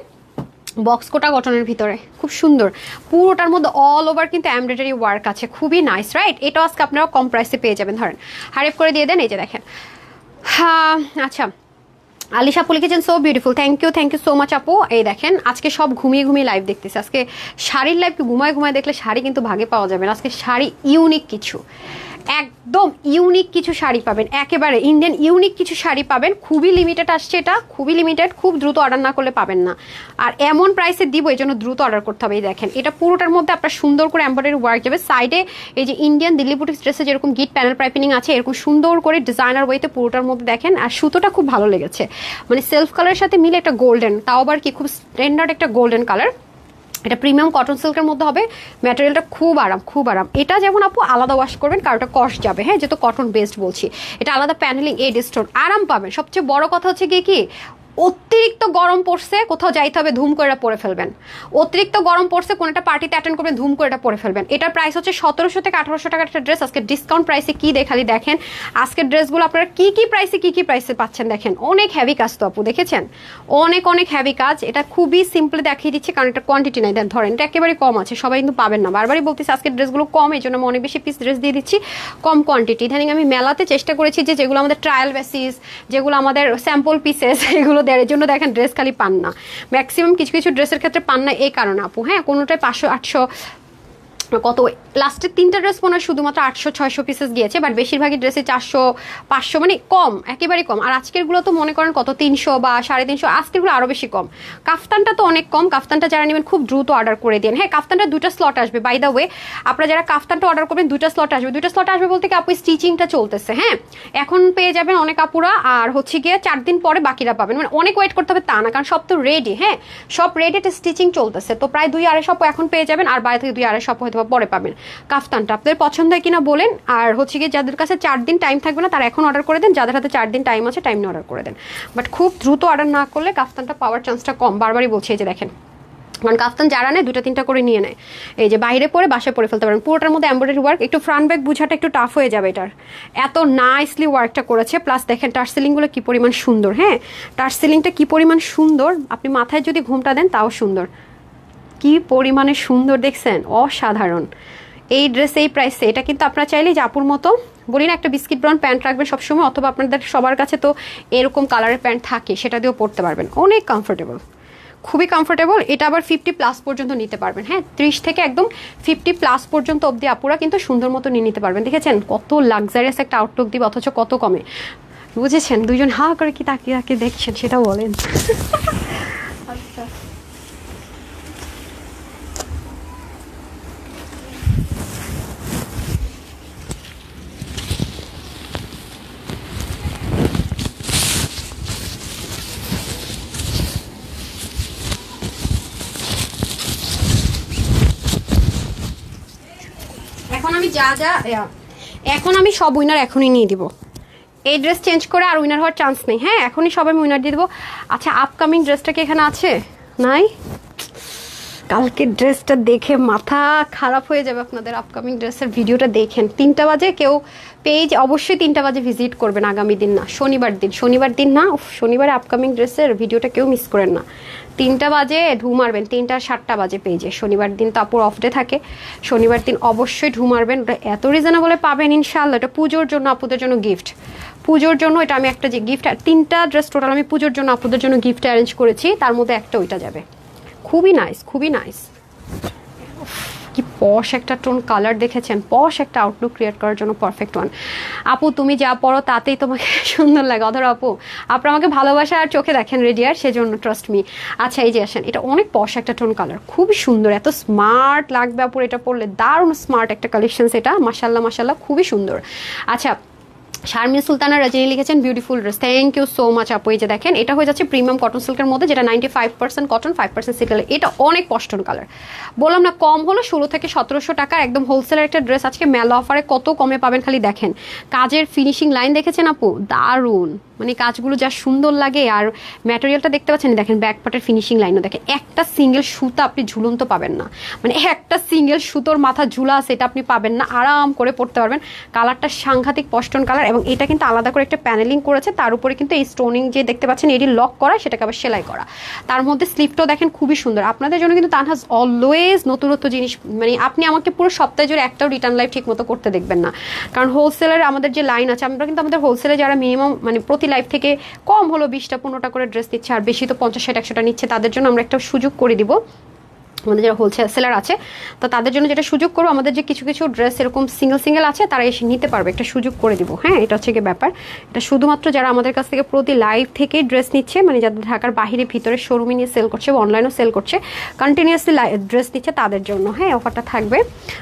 বক্স কোটা কটনের ভিতরে, খুব সুন্দর। পুরোটার মধ্যে অল ওভার কিন্তু এমব্রয়ডারি ওয়ার্ক আছে, খুবই নাইস, রাইট? এটা আজকে আপনারা কম প্রাইসে পেয়ে যাবেন। ধরেন হারিফ করে দিয়ে দেন, এই যে দেখেন। হ্যাঁ, আচ্ছা, আলিশা আপু লিখেছেন so beautiful, thank you so much আপু। এই দেখেন, আজকে সব ঘুমিয়ে লাইভ দেখতেছে। আজকে শাড়ির লাইভ ঘুমায় দেখলে শাড়ি কিন্তু ভাগে পাওয়া যাবে না। আজকে শাড়ি ইউনিক কিছু, একদম ইউনিক কিছু শাড়ি পাবেন, একেবারে ইন্ডিয়ান ইউনিক কিছু শাড়ি পাবেন। খুবই লিমিটেড আসছে, এটা খুবই লিমিটেড, খুব দ্রুত অর্ডার না করলে পাবেন না। আর এমন প্রাইসে দিব, এই জন্য দ্রুত অর্ডার করতে হবে। এই দেখেন, এটা পুরোটার মধ্যে আপনার সুন্দর করে এমব্রয়ডারি ওয়ার্ক যাবে। সাইডে এই যে ইন্ডিয়ান দিল্লি বুটিক ড্রেসে যেরকম গিট প্যানেল পাইপিং আছে, এরকম সুন্দর করে ডিজাইনার ওয়েতে পুরোটার মধ্যে দেখেন। আর সুতোটা খুব ভালো লেগেছে, মানে সেলফ কালারের সাথে মিলে একটা গোল্ডেন, তাও আবার কি খুব স্ট্যান্ডার্ড একটা গোল্ডেন কালার। এটা প্রিমিয়াম কটন সিল্কের মধ্যে হবে, ম্যাটেরিয়ালটা খুব আরাম। এটা যেমন আপু আলাদা ওয়াশ করবেন, কারণ এটা কস্ট যাবে। হ্যাঁ, যেহেতু কটন বেসড বলছি, এটা আলাদা প্যানেলিং, এড স্টোন, আরাম পাবেন। সবচেয়ে বড় কথা হচ্ছে কি অতিরিক্ত গরম পড়ছে, কোথাও যাইতে হবে ধুম করে এটা পরে ফেলবেন। অতিরিক্ত গরম পড়ছে, কোন একটা পার্টিতে অ্যাটেন্ড করবেন, ধুম করে এটা পরে ফেলবেন। এটার প্রাইস হচ্ছে 1700 থেকে 1800 টাকার একটা ড্রেস। আজকে ডিসকাউন্ট প্রাইসে কি দেখালি দেখেন। আজকের ড্রেসগুলো আপনারা কি প্রাইসে পাচ্ছেন দেখেন। অনেক হেভি কাজ তো আপু, দেখেছেন? অনেক হেভি কাজ। এটা খুবই সিম্পলি দেখিয়ে দিচ্ছি, কারণ এটা কোয়ান্টিটি নাই। ধরেন এটা একেবারে কম আছে, সবাই কিন্তু পাবেন না। বারবারই বলতেছি আজকের ড্রেসগুলো কম, এই জন্য আমি অনেক বেশি পিস ড্রেস দিয়ে দিচ্ছি, কম কোয়ান্টিটি। ইদানিং আমি মেলাতে চেষ্টা করেছি যে যেগুলো আমাদের ট্রায়াল বেসিস, যেগুলো আমাদের স্যাম্পল পিসেস, এগুলো দেয়, এর জন্য দেখেন ড্রেস খালি পান না। ম্যাক্সিমাম কিছু কিছু ড্রেসের ক্ষেত্রে পান না এই কারণে আপু, হ্যাঁ কোনোটাই 500 800 কত লাস্টের 3টা ড্রেস মনে হয় শুধুমাত্র 800-600 পিসেস গিয়েছে, বাট বেশিরভাগই ড্রেসে 400-500 মানে কম, একেবারেই কম। আর আজকেরগুলো তো মনে করেন কত 300 বা 350, আজকেরগুলো আরও বেশি কম। কাফতানটা তো অনেক কম, কাফতানটা যারা নেবেন খুব দ্রুত অর্ডার করে দিন। হ্যাঁ কাফতানটা 2টা স্লট আসবে, বাই দ্য ওয়ে আপনারা যারা কাফতানটা অর্ডার করবেন 2টা স্লট আসবে। 2টা স্লট আসবে বলতে কি আপু স্টিচিংটা চলতেছে, হ্যাঁ এখন পেয়ে যাবেন অনেক আপুরা, আর হচ্ছে গিয়ে 4 দিন পরে বাকিরা পাবেন, মানে অনেক ওয়েট করতে হবে তা না, কারণ সব তো রেডি, হ্যাঁ সব রেডি, স্টিচিং চলতেছে, তো প্রায় 2-2.5 সপ্তাহ এখন পেয়ে যাবেন, আর বাইরে থেকে 2-2.5 সপ্তাহ হয়তো পরে পাবেন। কাফতানটা আপনাদের পছন্দ হয় কিনা বলেন, আর হচ্ছে গিয়ে যাদের কাছে 4 দিন টাইম থাকবে না তারা এখন অর্ডার করে দেন, যাদের হাতে 4 দিন টাইম আছে টাইম নিয়ে অর্ডার করে দেন, বাট খুব দ্রুত অর্ডার না করলে কাফতানটা পাওয়ার চান্সটা কম, বারবারই বলছি। এই যে দেখেন, কারণ কাফতান যারা নেয় 2-3টা করে নিয়ে নেয়, এই যে বাইরে পরে বাসায় পরে ফেলতে পারেন। পুরোটার মধ্যে এমব্রয়ডারি ওয়ার্ক, একটু ফ্রন্ট ব্যাক বুঝাটা একটু টাফ হয়ে যাবে, এটার এত নাইসলি ওয়ার্কটা করেছে, প্লাস দেখেন টার্সেলিংগুলো কি পরিমাণ সুন্দর, হ্যাঁ টার্সেলিংটা কি পরিমাণ সুন্দর, আপনি মাথায় যদি ঘুমটা দেন তাও সুন্দর, কি পরিমাণে সুন্দর দেখছেন, অসাধারণ। এই ড্রেস এই প্রাইসে এটা কিন্তু আপনারা চাইলে যে আপুর মতো বলি না একটা বিস্কিট ব্রাউন প্যান্ট রাখবেন সবসময়, অথবা আপনাদের সবার কাছে তো এরকম কালারের প্যান্ট থাকে, সেটা দিয়েও পরতে পারবেন, অনেক কমফোর্টেবল, খুবই কমফোর্টেবল। এটা আবার 50+ পর্যন্ত নিতে পারবেন, হ্যাঁ 30 থেকে একদম 50+ পর্যন্ত অবধি আপুরা কিন্তু সুন্দর মতো নিয়ে নিতে পারবেন। দেখেছেন কত লাক্সারিয়াস একটা আউটলুক দিবে, অথচ কত কমে, বুঝেছেন? দুইজন হা করে কি তাকিয়ে তাকিয়ে দেখছেন সেটাও বলেন। আচ্ছা এখন আমি সব উইনার এখনই নিয়ে দিব, এই ড্রেস চেঞ্জ করে আর উইনার হওয়ার চান্স নেই, হ্যাঁ এখনই সব আমি উইনার দিয়ে দেবো। আচ্ছা আপকামিং ড্রেসটা কি এখানে আছে? নাই, কালকের ড্রেসটা দেখে মাথা খারাপ হয়ে যাবে আপনাদের। আপকামিং ড্রেসের ভিডিওটা দেখেন, 3টা বাজে কেউ পেজ অবশ্যই 3টা বাজে ভিজিট করবেন, আগামী দিন না শনিবার দিন না, শনিবারে আপকামিং ড্রেসের ভিডিওটা কেউ মিস করেন না, 3টা বাজে ঢু মারবেন, 3টা 7টা বাজে পেজে। শনিবার দিন তো আপুর অফ ডে থাকে, শনিবার দিন অবশ্যই ঢু মারবেন, ওটা এত রিজনেবলে পাবেন ইনশাল্লাহ। এটা পুজোর জন্য আপুদের জন্য গিফট, পুজোর জন্য এটা আমি একটা যে গিফট, 3টা ড্রেস টোটাল আমি পুজোর জন্য আপুদের জন্য গিফট অ্যারেঞ্জ করেছি, তার মধ্যে একটা ওইটা যাবে। খুবই নাইস, খুবই নাইস, কি পশ একটা টোন কালার, দেখেছেন পশ একটা আউটলুক ক্রিয়েট করার জন্য পারফেক্ট ওয়ান। আপু তুমি যা পড়ো তাতেই তোমাকে সুন্দর লাগে, অধর আপু আপনারা আমাকে ভালোবাসা আর চোখে দেখেন রেডিয়ার, সেজন্য ট্রাস্ট মি। আচ্ছা এই যে আসেন, এটা অনেক পশ একটা টোন কালার, খুবই সুন্দর, এত স্মার্ট লাগবে আপুর এটা পরলে, দারুণ স্মার্ট একটা কালেকশন, এটা মাশাল্লাহ মাশাল্লাহ খুবই সুন্দর। আচ্ছা শারমিন সুলতানা রজনী লিখেছেন beautiful dress, thank you so much আপু। এই যে দেখেন এটা হয়ে যাচ্ছে প্রিমিয়াম কটন সিল্কের মধ্যে, যেটা 95% কটন 5% সিল্ক, এটা অনেক পশটন কালার, বললাম না কম হলো 16 থেকে 1700 টাকার একদম হোলসেলের একটা ড্রেস, আজকে মেলা অফারে কত কমে পাবেন খালি দেখেন। কাজের ফিনিশিং লাইন দেখেছেন আপু, দারুণ, মানে কাজগুলো যা সুন্দর লাগে, আর ম্যাটেরিয়ালটা দেখতে পাচ্ছেন, দেখেন ব্যাক পার্টের ফিনিশিং লাইনও দেখেন, একটা সিঙ্গেল সুতা আপনি ঝুলন্ত পাবেন না, মানে একটা সিঙ্গেল সুতোর মাথা ঝুলা সেটা আপনি পাবেন না, আরাম করে পড়তে পারবেন। কালারটা সাংঘাতিক পশটন কালার, এবং এটা কিন্তু আলাদা করে একটা প্যানেলিং করেছে, তার উপরে কিন্তু এই স্টোনিং যে দেখতে পাচ্ছেন এটি লক করা, সেটাকে আবার সেলাই করা, তার মধ্যে স্লিপটাও দেখেন খুবই সুন্দর। আপনাদের জন্য কিন্তু তানহাজ অলওয়েজ নতুনত্ব জিনিস, মানে আপনি আমাকে পুরো সপ্তাহে জুড়ে একটাও রিটার্ন লাইফ ঠিক মতো করতে দেখবেন না, কারণ হোলসেলের আমাদের যে লাইন আছে, আমরা কিন্তু আমাদের হোলসেলে যারা মিনিমাম মানে প্রতি লাইফ থেকে কম হলো 20টা 15টা করে ড্রেস দিচ্ছে, আর বেশি তো 50-60-100টা নিচ্ছে, তাদের জন্য আমরা একটা সুযোগ করে দিব, আমাদের যারা হোলসেল সেলার আছে তো তাদের জন্য যেটা সুযোগ করবো, আমাদের যে কিছু কিছু ড্রেস এরকম সিঙ্গেল আছে তারা এসে নিতে পারবে, একটা সুযোগ করে দিব, হ্যাঁ এটা হচ্ছে কি ব্যাপার। এটা শুধুমাত্র যারা আমাদের কাছ থেকে প্রতি লাইভ থেকে ড্রেস নিচ্ছে, মানে যাদের ঢাকার বাইরে ভিতরে শোরুমে নিয়ে সেল করছে বা অনলাইনেও সেল করছে, কন্টিনিউয়াসলি ড্রেস নিচ্ছে তাদের জন্য, হ্যাঁ অফারটা থাকবে,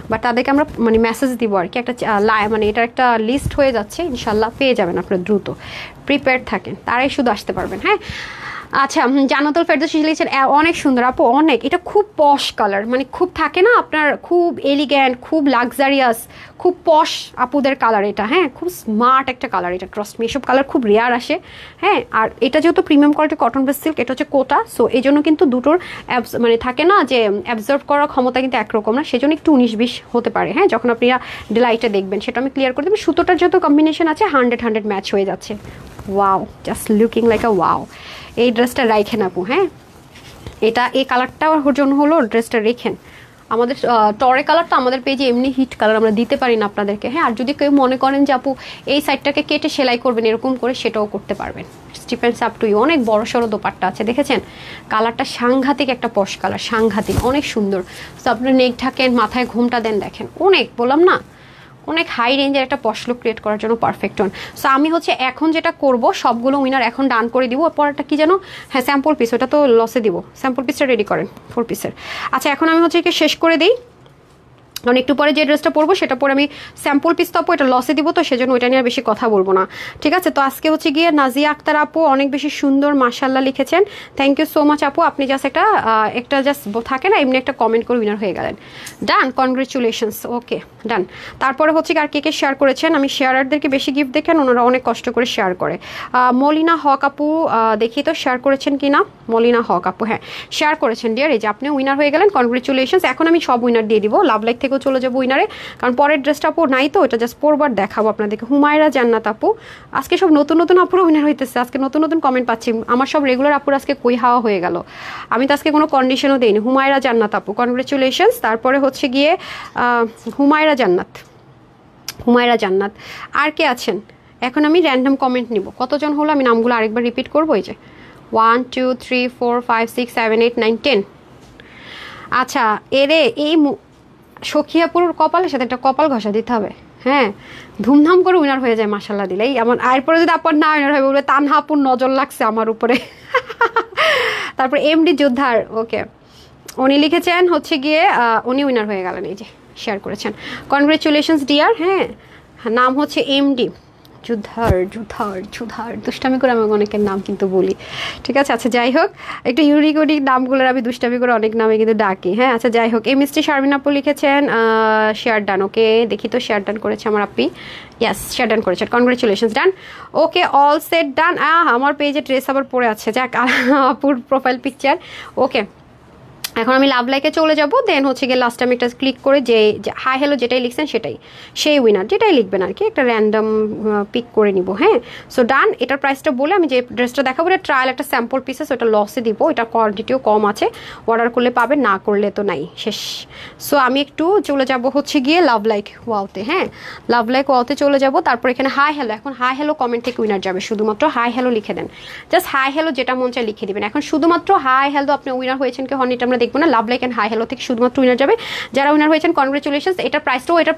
বাট তাদেরকে আমরা মানে মেসেজ দিব আর কি, একটা মানে এটার একটা লিস্ট হয়ে যাচ্ছে, ইনশাল্লাহ পেয়ে যাবেন আপনারা, দ্রুত প্রিপেয়ার থাকেন, তারাই শুধু আসতে পারবেন। হ্যাঁ আচ্ছা জান্নাতুল ফেরদৌসী লিখেছেন অনেক সুন্দর আপু, অনেক, এটা খুব পশ কালার, মানে খুব থাকে না আপনার খুব এলিগ্যান্ট, খুব লাক্সারিয়াস, খুব পশ আপুদের কালার এটা, হ্যাঁ খুব স্মার্ট একটা কালার এটা, ট্রাস্ট মি এসব কালার খুব রেয়ার আসে, হ্যাঁ আর এটা যেহেতু premium quality cotton base silk, এটা হচ্ছে কোটা, সো এই জন্য কিন্তু দুটোর মানে থাকে না যে অ্যাবজর্ভ করার ক্ষমতা কিন্তু একরকম না, সেজন্য একটু 19-20 হতে পারে, হ্যাঁ যখন আপনারা ডিলাইটে দেখবেন সেটা আমি ক্লিয়ার করে দেবো। সুতোটার যেহেতু কম্বিনেশন আছে 100 ম্যাচ হয়ে যাচ্ছে, wow just looking like a wow. এই ড্রেসটা রাইখেন আপু, হ্যাঁ এটা এই কালারটা ওর জন্য হলো, ড্রেসটা রেখেন, আমাদের টরে কালারটা আমাদের পেজে এমনি হিট কালার, আমরা দিতে পারি না আপনাদেরকে। হ্যাঁ, আর যদি কেউ মনে করেন যে আপু এই সাইডটাকে কেটে সেলাই করবেন এরকম করে, সেটাও করতে পারবেন। Depends up to you. অনেক বড় সড়ো দোপাট্টা আছে, দেখেছেন কালারটা সাংঘাতিক একটা পশ কালার, সাংঘাতিক অনেক সুন্দর। তো আপনার নেক ঢাকেন, মাথায় ঘুমটা দেন, দেখেন অনেক, বললাম না অনেক হাই রেঞ্জের একটা পশ লুক ক্রিয়েট করার জন্য পারফেক্ট হন। সো আমি হচ্ছে এখন যেটা করব, সবগুলো উইনার এখন ডান করে দিব। পরেরটা কি যেন, হ্যাঁ স্যাম্পল পিস, ওটা তো লসে দিব, স্যাম্পল পিসটা রেডি করেন 4 পিসের। আচ্ছা এখন আমি হচ্ছে একে শেষ করে দিই, কারণ একটু পরে যে ড্রেসটা পরবো সেটা পরে আমি স্যাম্পল পিস তো আপু এটা লসে দিব, তো সেজন্য ওইটা নিয়ে আর বেশি কথা বলবো না, ঠিক আছে। তো আজকে হচ্ছে গিয়ে নাজিয়া আক্তার আপু অনেক বেশি সুন্দর মাশাল্লাহ লিখেছেন, থ্যাংক ইউ সো মাচ আপু। আপনি জাস্ট একটা জাস্ট থাকে না এমনি একটা কমেন্ট করে উইনার হয়ে গেলেন, ডান, কনগ্রেচুলেশনস, ওকে ডান। তারপরে হচ্ছে আর কে কে শেয়ার করেছেন, আমি শেয়ারারদেরকে বেশি গিফট দেখেন, ওনারা অনেক কষ্ট করে শেয়ার করে। মলিনা হক আপু দেখি তো শেয়ার করেছেন কি না, মলিনা হক আপু হ্যাঁ শেয়ার করেছেন ডিয়ার, এই যে আপনি উইনার হয়ে গেলেন, কনগ্রেচুলেশনস। এখন আমি সব উইনার দিয়ে দিব, লাভ লাইক থেকেও চলে যাবো উইনারে, কারণ পরের ড্রেসটা আপু নাই তো, এটা জাস্ট পরবার দেখাবো আপনাদেরকে। হুমায়রা জান্নাত আপু, আজকে সব নতুন নতুন আপুরা উইনার হইতেছে, আজকে নতুন নতুন কমেন্ট পাচ্ছি, আমার সব রেগুলার আপুর আজকে কই হাওয়া হয়ে গেল, আমি তো আজকে কোনো কন্ডিশনও দিইনি। হুমায়রা জান্নাত আপু কনগ্রেচুলেশনস। তারপরে হচ্ছে গিয়ে হুমায়রা জান্নাত, হুমায়রা জান্নাত। আর কে আছেন, এখন আমি র্যান্ডম কমেন্ট নিব, কতজন হলো আমি নামগুলো আরেকবার রিপিট করবো, এই যে 1 2 3 4 5 6 7 8 9 10। আচ্ছা এরে এই সখিয়াপুর কপালের সাথে একটা কপাল ঘষা দিতে হবে, হ্যাঁ ধুমধাম করে উইনার হয়ে যায় মাশাল্লাহ দিলে। এই আমার এরপরে যদি আপনার না উইনার হবে বলে তানহা আপুর নজর লাগছে আমার উপরে। তারপর এমডি যোদ্ধার, ওকে উনি লিখেছেন হচ্ছে গিয়ে উনি উইনার হয়ে গেলেন, এই যে শেয়ার করেছেন, কনগ্রেচুলেশনস ডিয়ার। হ্যাঁ নাম হচ্ছে এমডি যুদ্ধার, যুদ্ধার যুদ্ধার, দুষ্টামি করে আমি অনেকের নাম কিন্তু বলি, ঠিক আছে। আচ্ছা যাই হোক, একটু ইউনিক ইউনিক নামগুলোর আমি দুষ্টামি করে অনেক নামে কিন্তু ডাকি, হ্যাঁ আচ্ছা যাই হোক। এমএসটি শারমিন আপু লিখেছেন শেয়ার ডান, ওকে দেখি তো শেয়ার ডান করেছে আমার আপি, ইয়াস শেয়ার ডান করেছেন, কনগ্রেচুলেশনস ডান, ওকে অল সেট ডান। আমার পেজে ড্রেস আবার পরে আছে, যাক আপুর প্রোফাইল পিকচার, ওকে। এখন আমি লাভ লাইকে চলে যাব, দেন হচ্ছে গিয়ে লাস্ট টাইম একটা ক্লিক করে যে হাই হ্যালো যেটাই লিখছেন সেটাই সেই উইনার, যেটাই লিখবেন আর কি, একটা র্যান্ডম পিক করে নিব, হ্যাঁ। সো ডান, এটার প্রাইসটা বলে আমি যে ড্রেসটা দেখাবো এটা ট্রায়াল একটা স্যাম্পল পিসেস, ওটা লসে দিব, এটা কোয়ান্টিটিও কম আছে, অর্ডার করলে পাবেন, না করলে তো নাই, শেষ। সো আমি একটু চলে যাব হচ্ছে গিয়ে লাভ লাইক ওয়াওতে, হ্যাঁ লাভ লাইক ওয়াওতে চলে যাব। তারপর এখানে হাই হ্যালো, এখন হাই হ্যালো কমেন্ট থেকে উইনার যাবে, শুধুমাত্র হাই হ্যালো লিখে দেন, জাস্ট হাই হ্যালো যেটা মন চায় লিখে দিবেন। এখন শুধুমাত্র হাই হ্যালো আপনি উইনার হয়েছেন কি হন এটা আমরা দেখবো না, love like and hi hello থেকে শুধুমাত্র উইনার যাবে, যারা উইনার হয়েছেন কনগ্রেচুলেশনস। এটার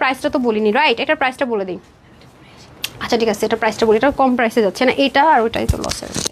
প্রাইসটা তো বলিনি, রাইট, এটার প্রাইসটা বলে দিই। আচ্ছা ঠিক আছে, এটার প্রাইসটা বলি, এটা কম প্রাইসে যাচ্ছে না, এটা আর ওইটাই তো লসে আছে।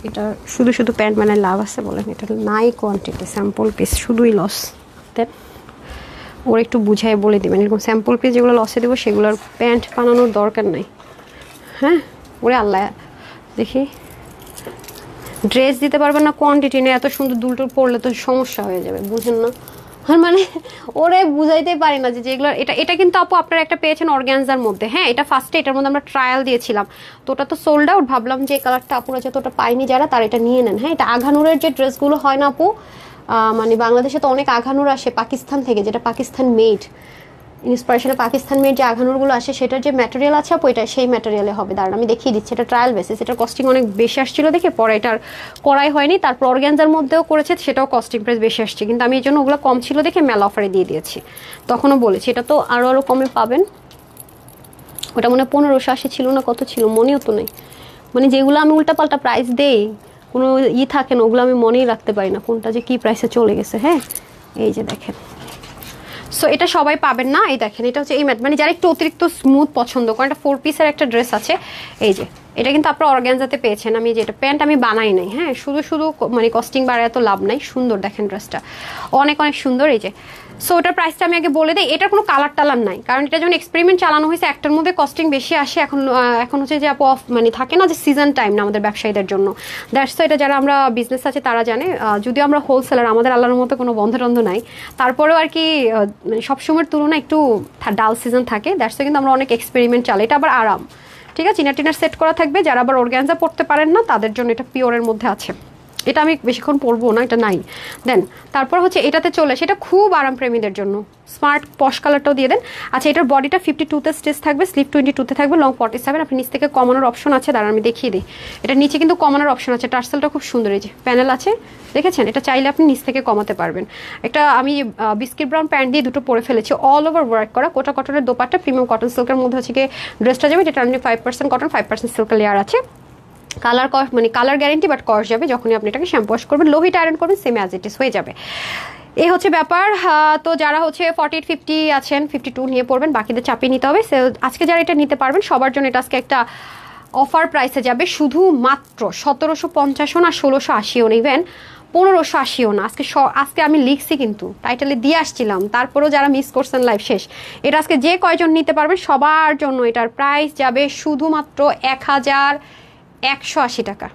এটা শুধু শুধু প্যান্ট মানে লাভ আছে বলেন, এটা নাই কোয়ান্টিটি, স্যাম্পল পিস, শুধুই লস। দেন ওর একটু বুঝাই বলে দেবেন, এরকম স্যাম্পল পিস যেগুলো লসে দেবো সেগুলোর প্যান্ট বানানোর দরকার নাই, হ্যাঁ। ওরে আল্লাহ, দেখি ড্রেস দিতে পারবেন না, কোয়ান্টিটি নেই, এত সুন্দর দুলটুল পরলে তো সমস্যা হয়ে যাবে, বুঝেন না। আর মানে ওরে বুঝাইতে পারি না যে যেগুলো, এটা কিন্তু আপু আপনারা একটা পেয়েছেন অর্গ্যানজার মধ্যে, হ্যাঁ এটা ফার্স্টে এটার মধ্যে আমরা ট্রায়াল দিয়েছিলাম, তো ওটা তো সোল্ড আউট, ভাবলাম যে এই কালারটা আপুরা যত ওটা পাইনি যারা তারা এটা নিয়ে নেন, হ্যাঁ। এটা আঘানুরের যে ড্রেসগুলো হয় না আপু, মানে বাংলাদেশে তো অনেক আঘানুর আসে পাকিস্তান থেকে, যেটা পাকিস্তান মেড, ইন্সপিরেশনে পাকিস্তান মেড যে আঘানুরগুলো আসে সেটার যে ম্যাটেরিয়াল আছে আপু এটা সেই ম্যাটেরিয়ালে হবে, দাঁড়ান আমি দেখিয়ে দিচ্ছি, এটা ট্রায়াল বেসিস, এটার কস্টিং অনেক বেশি আসছিল দেখে পরে এটার করাই হয়নি। তারপর অর্গ্যানজার মধ্যেও করেছে, সেটাও কস্টিং প্রাইস বেশি আসছে, কিন্তু আমি এই জন্য ওগুলো কম ছিল দেখে মেলা অফারে দিয়ে দিয়েছি, তখনও বলেছি এটা তো আরও কমে পাবেন। ওটা মনে 1580 ছিল না কত ছিল মনেও তো নেই, মানে যেগুলো আমি উল্টাপাল্টা প্রাইস দেই কোনো থাকে না, ওগুলো আমি মনেই রাখতে পারি না কোনটা যে কী প্রাইসে চলে গেছে, হ্যাঁ। এই যে দেখেন, সো এটা সবাই পাবেন না, এই দেখেন এটা হচ্ছে এই ম্যাট, মানে যারা একটু অতিরিক্ত স্মুথ পছন্দ করেন, এটা 4 পিসের একটা ড্রেস আছে, এই যে এটা কিন্তু আপনারা অর্গানজাতে পেয়েছেন। আমি যেটা প্যান্ট আমি বানাই নাই, হ্যাঁ, শুধু শুধু মানে কস্টিং বাড়ায় তো লাভ নাই। সুন্দর দেখেন ড্রেসটা, অনেক অনেক সুন্দর। এই যে সো ওটার প্রাইসটা আমি আগে বলে দিই। এটার কোনো কালার টালার নাই, কারণ এটা যখন এক্সপেরিমেন্ট চালানো হয়েছে একটার মধ্যে কস্টিং বেশি আসে। এখন হচ্ছে যে অফ মানে থাকে না যে সিজন টাইম না আমাদের ব্যবসায়ীদের জন্য, দ্যাটস তো এটা যারা আমরা বিজনেস আছে তারা জানে। যদিও আমরা হোলসেলার, আমাদের আল্লাহর মতো কোনো বন্ধ টন্ধ নাই, তারপরেও আর কি সবসময়ের তুলনায় একটু ডাল সিজন থাকে। দ্যাটস কিন্তু আমরা অনেক এক্সপেরিমেন্ট চালাই। এটা আবার আরাম, ঠিক আছে, ইনার টিনার সেট করা থাকবে। যারা আবার অর্গানজা পড়তে পারেন না তাদের জন্য এটা পিওরের মধ্যে আছে। এটা আমি বেশিক্ষণ পরবো না, এটা নাই। দেন তারপর হচ্ছে এটাতে চলে, সেটা খুব আরামপ্রেমীদের জন্য স্মার্ট পশ কালারটাও দিয়ে দেন। আচ্ছা, এটার বডিটা 52তে স্টেজ থাকবে, স্লিপ 22তে থাকবে, লং 47। আপনি নিচ থেকে কমানোর অপশন আছে, দাঁড়ান আমি দেখিয়ে দিই। এটা নিচে কিন্তু কমানোর অপশন আছে। টার্সেলটা খুব সুন্দর, এই যে প্যানেল আছে দেখেছেন, এটা চাইলে আপনি নিচ থেকে কমাতে পারবেন। একটা আমি বিস্কিট ব্রাউন প্যান্ট দিয়ে দুটো পরে ফেলেছি, অল ওভার ওয়ার্ক করা, কোটা কটনের দোপাট্টা, প্রিমিয়াম কটন সিল্কের মধ্যে হচ্ছে গিয়ে ড্রেসটা যাবে, যেটা আপনি 5% কটন 5% সিল্কের লেয়ার আছে। কালার মানে কালার গ্যারেন্টি, বাট কস যাবে যখনই আপনি এটাকে শ্যাম্পু ওয়াশ করবেন, লোহিট আয়রন করবেন, সেম অ্যাজ ইট ইজ হয়ে যাবে। এই হচ্ছে ব্যাপার। তো যারা হচ্ছে 48 50 আছেন 52 নিয়ে পড়বেন, বাকিদের চাপিয়ে নিতে হবে। আজকে যারা এটা নিতে পারবেন সবার জন্য এটা আজকে একটা অফার প্রাইসে যাবে, শুধু মাত্র 1750 না 1680 ইভেন 1580 না। আজকে আমি লিখছি কিন্তু টাইটেলে দিয়ে আসছিলাম, তারপরেও যারা মিস করছেন লাইভ শেষ। এটা আজকে যে কয়জন নিতে পারবেন সবার জন্য এটার প্রাইস যাবে শুধুমাত্র 1180 টাকা,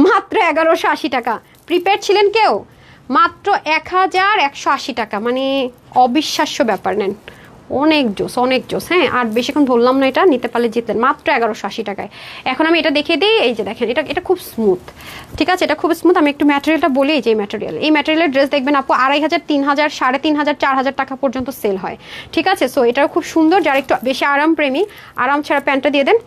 মাত্র 1180 টাকা। প্রিপেড ছিলেন কেউ? মাত্র 1180 টাকা, মানে অবিশ্বাস্য ব্যাপার। নেন, অনেক জোস, অনেক জোস। হ্যাঁ, আর বেশিক্ষণ ধরলাম না, এটা নিতে পারলে জিতলেন মাত্র 1180 টাকায়। এখন আমি এটা দেখিয়ে দিই। এই যে দেখেন, এটা খুব স্মুথ, ঠিক আছে, এটা খুব স্মুথ। আমি একটু ম্যাটেরিয়ালটা বলি। এই যে এই ম্যাটেরিয়ালের ড্রেস দেখবেন আপু 2500, 3000, 3500, 4000 টাকা পর্যন্ত সেল হয়, ঠিক আছে। সো এটাও খুব সুন্দর। যারা একটু বেশি আরামপ্রেমী, আরাম ছাড়া প্যান্টটা দিয়ে দেন,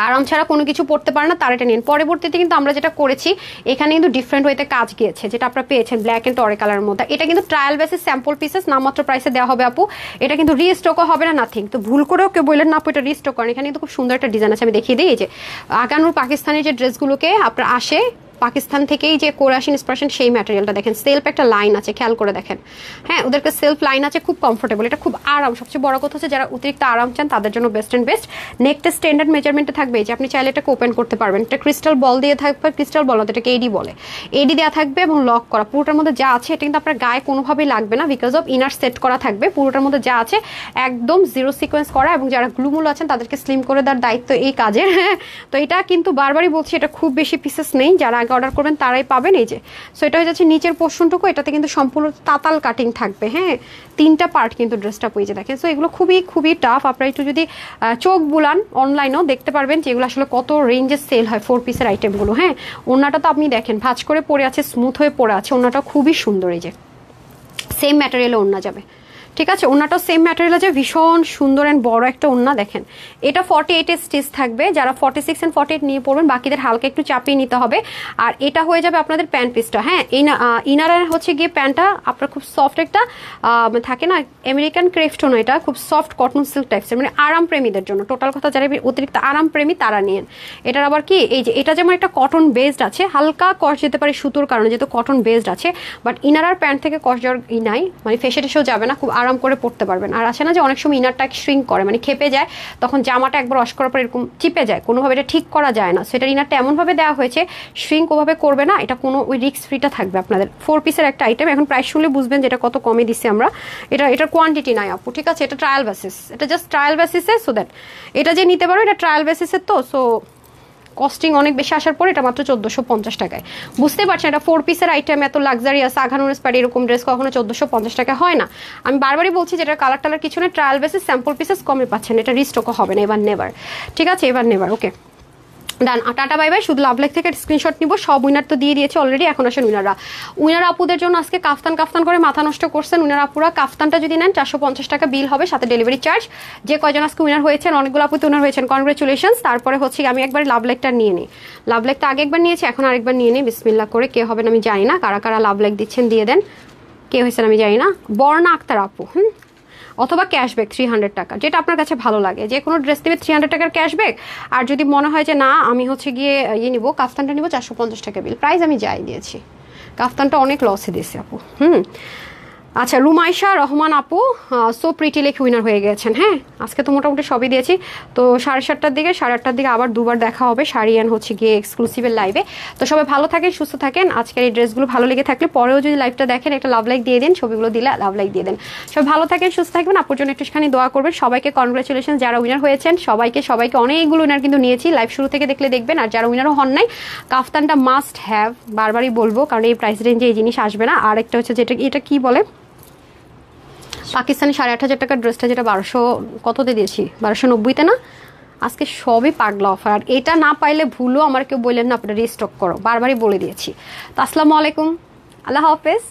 আরাম ছাড়া কোনো কিছু পড়তে পারে না তার এটা নিন। পরবর্তীতে কিন্তু আমরা যেটা করেছি এখানে কিন্তু ডিফারেন্ট ওয়েতে কাজ গিয়েছে, যেটা আপনারা পেয়েছেন ব্ল্যাক এন্ড টরে কালারের মধ্যে। এটা কিন্তু ট্রায়াল বেসিস স্যাম্পল পিসেস, নামমাত্র প্রাইসে দেওয়া হবে আপু। এটা কিন্তু রিস্টকও হবে না, নাথিং। তো ভুল করেও কেউ বললেন না আপু এটা রিস্টক করেন। এখানে কিন্তু খুব সুন্দর একটা ডিজাইন আছে, আমি দেখিয়ে দিই। এই যে আগানুর পাকিস্তানের যে ড্রেসগুলোকে আপনার আসে পাকিস্তান থেকেই যে করে আসেন ইন্সপিরেশন, সেই ম্যাটেরিয়ালটা দেখেন, সেলফ একটা লাইন আছে, খেয়াল করে দেখেন। হ্যাঁ, ওদেরকে সেলফ লাইন আছে, খুব কমফোর্টেবল, এটা খুব আরাম। সবচেয়ে বড় কথা হচ্ছে যারা অতিরিক্ত আরাম চান তাদের জন্য বেস্ট অ্যান্ড বেস্ট। নেকটা স্ট্যান্ডার্ড মেজারমেন্টে থাকবে, যে আপনি চাইলে এটাকে ওপেন করতে পারবেন। এটা ক্রিস্টাল বল দিয়ে থাকবে, ক্রিস্টাল বল না, এটাকে এডি বলে, এডি দেওয়া থাকবে এবং লক করা। পুরোটার মধ্যে যা আছে এটা কিন্তু আপনার গায়ে কোনোভাবেই লাগবে না, বিকজ অফ ইনার সেট করা থাকবে। পুরোটার মধ্যে যা আছে একদম জিরো সিকোয়েন্স করা, এবং যারা গ্লুমুল আছেন তাদেরকে স্লিম করে দেওয়ার দায়িত্ব এই কাজের। হ্যাঁ, তো এটা কিন্তু বারবারই বলছি, এটা খুব বেশি পিসেস নেই, যারা আগে অর্ডার করবেন তারাই পাবেন। এই যে সো এটা হয়ে যাচ্ছে নিচের পোর্শনটুকু, এটাতে কিন্তু সম্পূর্ণ তাতাল কাটিং থাকবে। হ্যাঁ, 3টা পার্ট কিন্তু ড্রেসটা পেয়ে দেখেন। সো এগুলো খুবই খুবই টাফ। আপনারা একটু যদি চোখ বুলান অনলাইনেও দেখতে পারবেন যে এগুলো আসলে কত রেঞ্জে সেল হয় 4 পিসের আইটেমগুলো। হ্যাঁ, ওনাটা তো আপনি দেখেন ভাঁজ করে পরে আছে, স্মুথ হয়ে পড়ে আছে, ওনাটা খুবই সুন্দর। এই যে সেম ম্যাটেরিয়ালে ওড়না যাবে, ঠিক আছে, ওনাটাও সেম ম্যাটেরিয়াল আছে, ভীষণ সুন্দর অ্যান্ড বড় একটা ওড়না। দেখেন এটা 48 এর স্টিচ থাকবে, যারা 46 and 48 নিয়ে পড়বেন বাকিদের হালকা একটু চাপিয়ে নিতে হবে। আর এটা হয়ে যাবে আপনাদের প্যান্ট পিসটা। হ্যাঁ, ইনারের হচ্ছে গিয়ে প্যান্টটা আপনার খুব সফট একটা থাকে না, আমেরিকান ক্রেফটন, এটা খুব সফট কটন সিল্ক টাইপসের, মানে আরাম প্রেমীদের জন্য। টোটাল কথা যারা অতিরিক্ত আরাম প্রেমী তারা নিয়েন। এটার আবার কি এই যে এটা যেমন একটা কটন বেসড আছে, হালকা কস যেতে পারে সুতোর কারণে, যেহেতু কটন বেসড আছে, বাট ইনার আর প্যান্ট থেকে কস যাওয়ার নাই, মানে ফেসে টেসেও যাবে না, খুব আরাম করে পড়তে পারবেন। আর আছে না যে অনেক সময় ইনারটা শ্রিঙ্ক করে, মানে খেপে যায়, তখন জামাটা একবার ওয়াশ করার পর এরকম চিপে যায়, কোনোভাবে এটা ঠিক করা যায় না। সেটা ইনারটা এমনভাবে দেওয়া হয়েছে শ্রিঙ্ক ওভাবে করবে না, এটা কোনো ওই রিস্ক ফ্রিটা থাকবে আপনাদের। 4 পিসের একটা আইটেম। এখন প্রাইস শুনলে বুঝবেন যেটা কত কমে দিচ্ছি আমরা। এটার কোয়ান্টিটি নাই আপু, ঠিক আছে, এটা ট্রায়াল বেসিস, এটা জাস্ট ট্রায়াল বেসিসে। সো দ্যাট এটা যে নিতে পারো এটা ট্রায়াল বেসিসের, তো সো কস্টিং অনেক বেশি আসার পর এটা মাত্র 1450 টাকায়। বুঝতে পারছেন এটা 4 পিসের আইটেম, এত লাক্সারিয়াস আঘানুরেস পাড়ি এরকম ড্রেস কখনো 1450 টাকা হয় না। আমি বারবারই বলছি যেটা কালার টালার কিছু না, ট্রায়াল বেসিস স্যাম্পল পিসেস কমে পাচ্ছেন, এটা রিস্টকও হবে না এবার নেভার, ঠিক আছে, এবার নেভার। ওকে ডান, টাটা বাই বাই। শুধু লাভ লাইক থেকে স্ক্রিনশট নিব, সব উইনার তো দিয়ে দিয়েছে অলরেডি। এখন আসেন উইনার আপুদের জন্য আজকে কাফতান করে মাথা নষ্ট করছেন উইনার আপুরা। কাফতানটা যদি নেন 450 টাকা বিল হবে, সাথে ডেলিভারি চার্জ। যে কয়জন আজকে উইনার হয়েছেন, অনেকগুলো আপুতে উইনার হয়েছেন, কনগ্রেচুলেশনস। তারপরে হচ্ছে আমি একবার লাভ লাইকটা নিয়ে নিই, লাভ লাইকটা আগে একবার নিয়েছি, এখন আরেকবার নিয়ে নিই বিসমিল্লাহ করে। কে হবেন আমি জানি না, কারা কারা লাভ লাইক দিচ্ছেন দিয়ে দেন। কে হয়েছেন আমি জানি না, বর্ণা আক্তার আপু, অথবা ক্যাশব্যাক 300 টাকা, যেটা আপনার কাছে ভালো লাগে। যে কোনো ড্রেস নেবে 300 টাকার ক্যাশব্যাক। আর যদি মনে হয় যে না আমি হচ্ছে গিয়ে নিব, কাফতানটা নিব 450 টাকা বিল, প্রাইস আমি যাই দিয়েছি। কাফতানটা অনেক লসে দিয়েছি আপু। আচ্ছা, রুমাইশা রহমান আপু সো প্রিটি লেখে উইনার হয়ে গেছেন। হ্যাঁ, আজকে তো মোটামুটি সবই দিয়েছি। তো 7:30টার দিকে 8:30টার দিকে আবার দুবার দেখা হবে শাড়িয়ান হচ্ছে গিয়ে এক্সক্লুসিভের লাইভে। তো সবাই ভালো থাকেন, সুস্থ থাকেন। আজকের এই ড্রেসগুলো ভালো লেগে থাকলে পরেও যদি লাইভটা দেখেন একটা লাভ লাইক দিয়ে দিন, ছবিগুলো দিলে লাভ লাইক দিয়ে দেন। সবাই ভালো থাকেন, সুস্থ থাকবেন। আপুর জন্য একটুখানি দোয়া করবেন। সবাইকে কনগ্রাচুলেশন যারা উইনার হয়েছেন, সবাইকে অনেকগুলো উইনার কিন্তু নিয়েছি। লাইভ শুরু থেকে দেখলে দেখবেন। আর যারা উইনারও হন নাই, কাফতানটা মাস্ট হ্যাভ, বারবারই বলবো, কারণ এই প্রাইস রেঞ্জে এই জিনিস আসবে না। আর একটা হচ্ছে যেটা, এটা কি বলে, পাকিস্তানি 8,500 টাকার ড্রেসটা যেটা 1200 কততে দিয়েছি, 1290-তে না। আজকে সবই পাগলা অফার। আর এটা না পাইলে ভুলও আমার কেউ বললেন না আপনারা রিস্টক করো, বারবারই বলে দিয়েছি। তো আসসালামু আলাইকুম, আল্লাহ হাফেজ।